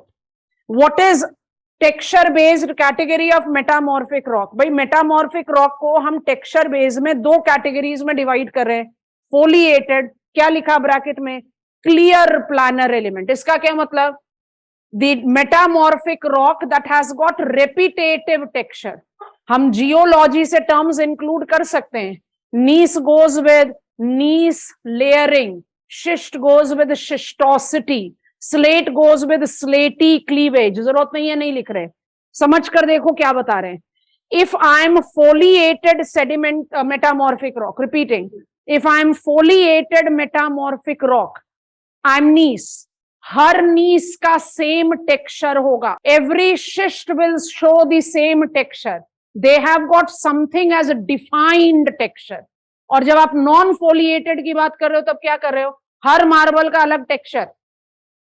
What is texture based category of metamorphic rock? भाई मेटामॉर्फिक रॉक को हम टेक्सचर बेस्ड में 2 कैटेगरीज में डिवाइड कर रहे हैं. फोलिएटेड, क्या लिखा ब्रैकेट में? Clear planar element. इसका क्या मतलब? The metamorphic rock that has got repetitive texture. हम जियोलॉजी से टर्म्स इंक्लूड कर सकते हैं. Gneiss goes with gneiss layering, schist goes with schistosity, slate goes with slaty cleavage. जरूरत नहीं है, नहीं लिख रहे, समझ कर देखो क्या बता रहे हैं. If I am foliated sediment metamorphic rock, repeating, if I am foliated metamorphic rock, I am gneiss. हर नीस का सेम टेक्सचर होगा. Every schist will show the same texture. They have got something as a defined texture. और जब आप non foliated की बात कर रहे हो तब क्या कर रहे हो? हर मार्बल का अलग texture,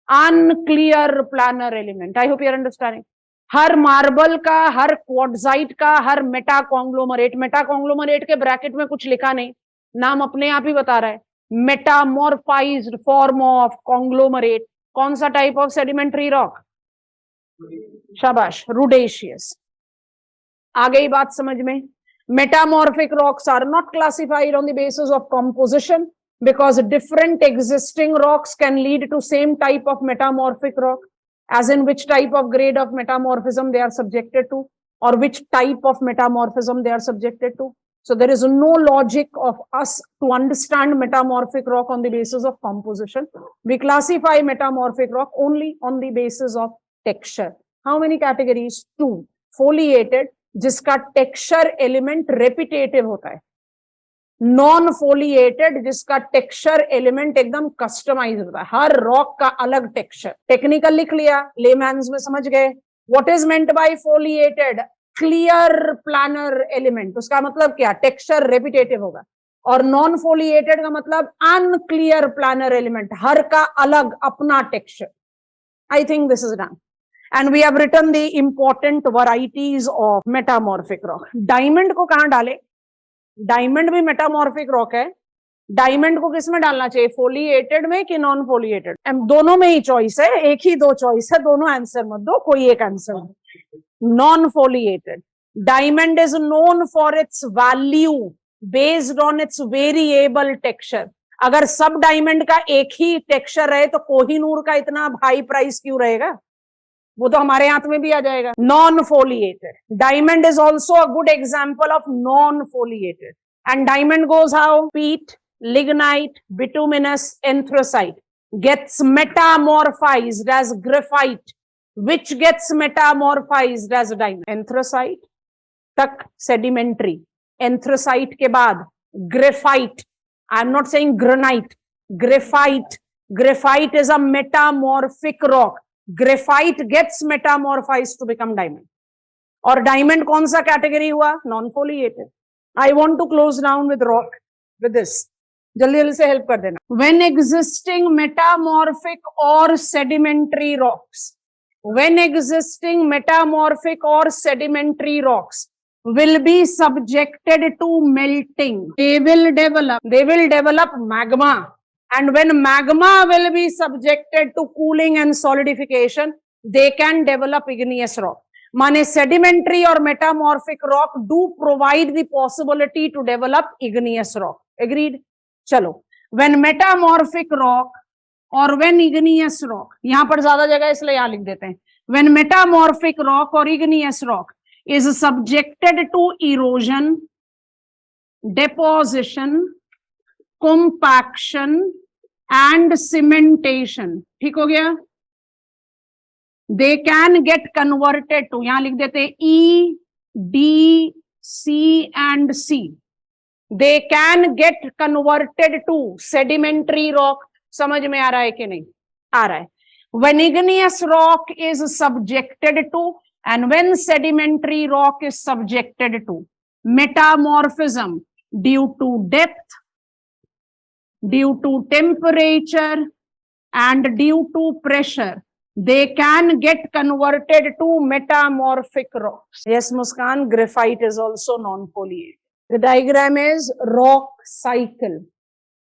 unclear planar element. I hope you are understanding. हर मार्बल का, हर क्वार्टजाइट का, हर मेटा कॉन्ग्लोमरेट. मेटा कॉन्ग्लोमरेट के ब्रैकेट में कुछ लिखा नहीं, नाम अपने आप ही बता रहा है. मेटामॉर्फाइज्ड फॉर्म ऑफ कॉन्ग्लोमरेट। कौन सा टाइप ऑफ सेडिमेंट्री रॉक? शाबाश, रुडेशियस। आ गई बात समझ में? Metamorphic rocks are not classified on the basis of composition because different existing rocks can lead to same type of metamorphic rock, as in which type of grade of metamorphism they are subjected to, or which type of metamorphism they are subjected to. So there is no logic of us to understand metamorphic rock on the basis of composition. We classify metamorphic rock only on the basis of texture. How many categories? 2. Foliated, जिसका texture element repetitive होता है। Non foliated, जिसका texture element एकदम customise होता है, हर rock का अलग texture. Technical लिख लिया, लेमैन्स में समझ गए। What is meant by foliated? Clear planar element. उसका मतलब क्या? टेक्सचर रेपिटेटिव होगा। और नॉन फोलिएटेड का मतलब अनक्लियर प्लानर एलिमेंट, हर का अलग अपना texture. I think this is done. And we have written the important varieties of metamorphic rock. Diamond को कहाँ डाले? Diamond भी metamorphic rock है। Diamond को किस में डालना चाहिए? Foliated में कि non foliated? दोनों में ही चॉइस है, एक ही दो चॉइस है, दोनों आंसर मत दो, कोई एक आंसर दो। Non foliated. Diamond is known for its value based on its variable texture. अगर सब डायमंड का एक ही टेक्सचर रहे तो कोहिनूर का इतना हाई प्राइस क्यों रहेगा? वो तो हमारे हाथ में भी आ जाएगा। Non foliated, diamond is also a good example of non foliated. And diamond goes how? Peat, lignite, bituminous, anthracite gets metamorphized as graphite, which gets metamorphized as diamond. Anthracite तक sedimentary, एंथ्रासाइट के बाद graphite. I am not saying granite, graphite. Graphite is a metamorphic rock. Graphite gets metamorphized to become diamond. और diamond कौन सा category हुआ? Non foliated. I want to close down with rock with this, जल्दी जल्दी से help कर देना। When existing metamorphic और sedimentary rocks, when existing metamorphic और sedimentary rocks will be subjected to melting, they will develop magma. And when magma will be subjected to cooling and solidification, they can develop igneous rock. माने sedimentary और metamorphic rock do provide the possibility to develop igneous rock. Agreed? चलो, when metamorphic rock और when igneous rock, यहां पर ज्यादा जगह इसलिए यहां लिख देते हैं। When metamorphic rock और igneous rock is subjected to erosion, deposition, compaction and cementation, ठीक हो गया? They can get converted to, यहां लिख देते E, D, C and C. They can get converted to sedimentary rock. समझ में आ रहा है कि नहीं? आ रहा है। When igneous rock is subjected to and when sedimentary rock is subjected to metamorphism due to depth, due to temperature and due to pressure, they can get converted to metamorphic rocks. Yes, Muskan, graphite is also non-foliated. The diagram is rock cycle.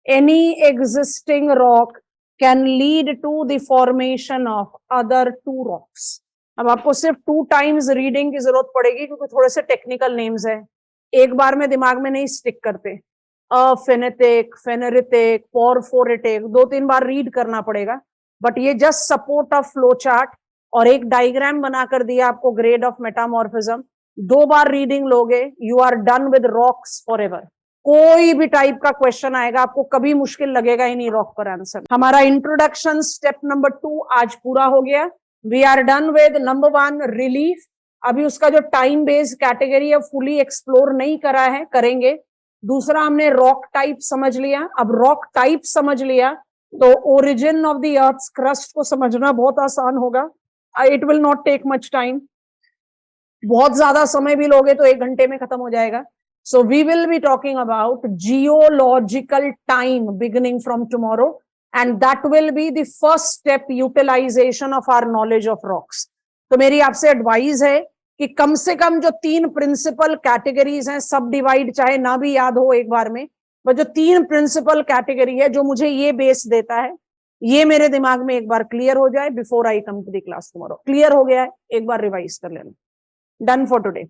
Any existing rock can lead to the formation of other two rocks. अब आपको सिर्फ 2 times reading की जरूरत पड़ेगी क्योंकि थोड़े से technical names है, एक बार में दिमाग में नहीं स्टिक करते। फेनेटिक, फेनेरिटिक, पोरफोरेटिक 2-3 बार रीड करना पड़ेगा, बट ये just support of flow chart और एक डायग्राम बनाकर दिया आपको ग्रेड ऑफ मेटामॉर्फिज्म। 2 बार रीडिंग लोगे, you are done with rocks forever. कोई भी टाइप का क्वेश्चन आएगा आपको कभी मुश्किल लगेगा ही नहीं रॉक पर आंसर। हमारा इंट्रोडक्शन स्टेप नंबर 2 आज पूरा हो गया। We are done with number 1 relief. अभी उसका जो टाइम बेस्ड कैटेगरी है फुली एक्सप्लोर नहीं करा है, करेंगे। दूसरा हमने रॉक टाइप समझ लिया। अब रॉक टाइप समझ लिया तो origin of the earth crust को समझना बहुत आसान होगा। It will not take much time. बहुत ज्यादा समय भी लोगे तो 1 घंटे में खत्म हो जाएगा। So we will be talking about geological time beginning from tomorrow, and that will be the first step utilization of our knowledge of rocks. तो मेरी आपसे एडवाइस है कि कम से कम जो 3 प्रिंसिपल कैटेगरीज हैं सब डिवाइड चाहे ना भी याद हो एक बार में, पर जो 3 प्रिंसिपल कैटेगरी है जो मुझे ये बेस देता है, ये मेरे दिमाग में एक बार क्लियर हो जाए before I come to the class tomorrow. Clear हो गया है, एक बार रिवाइज कर लेना। Done for today.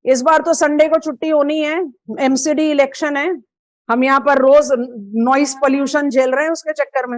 इस बार तो संडे को छुट्टी होनी है, एमसीडी इलेक्शन है, हम यहाँ पर रोज नॉइस पोल्यूशन झेल रहे हैं उसके चक्कर में।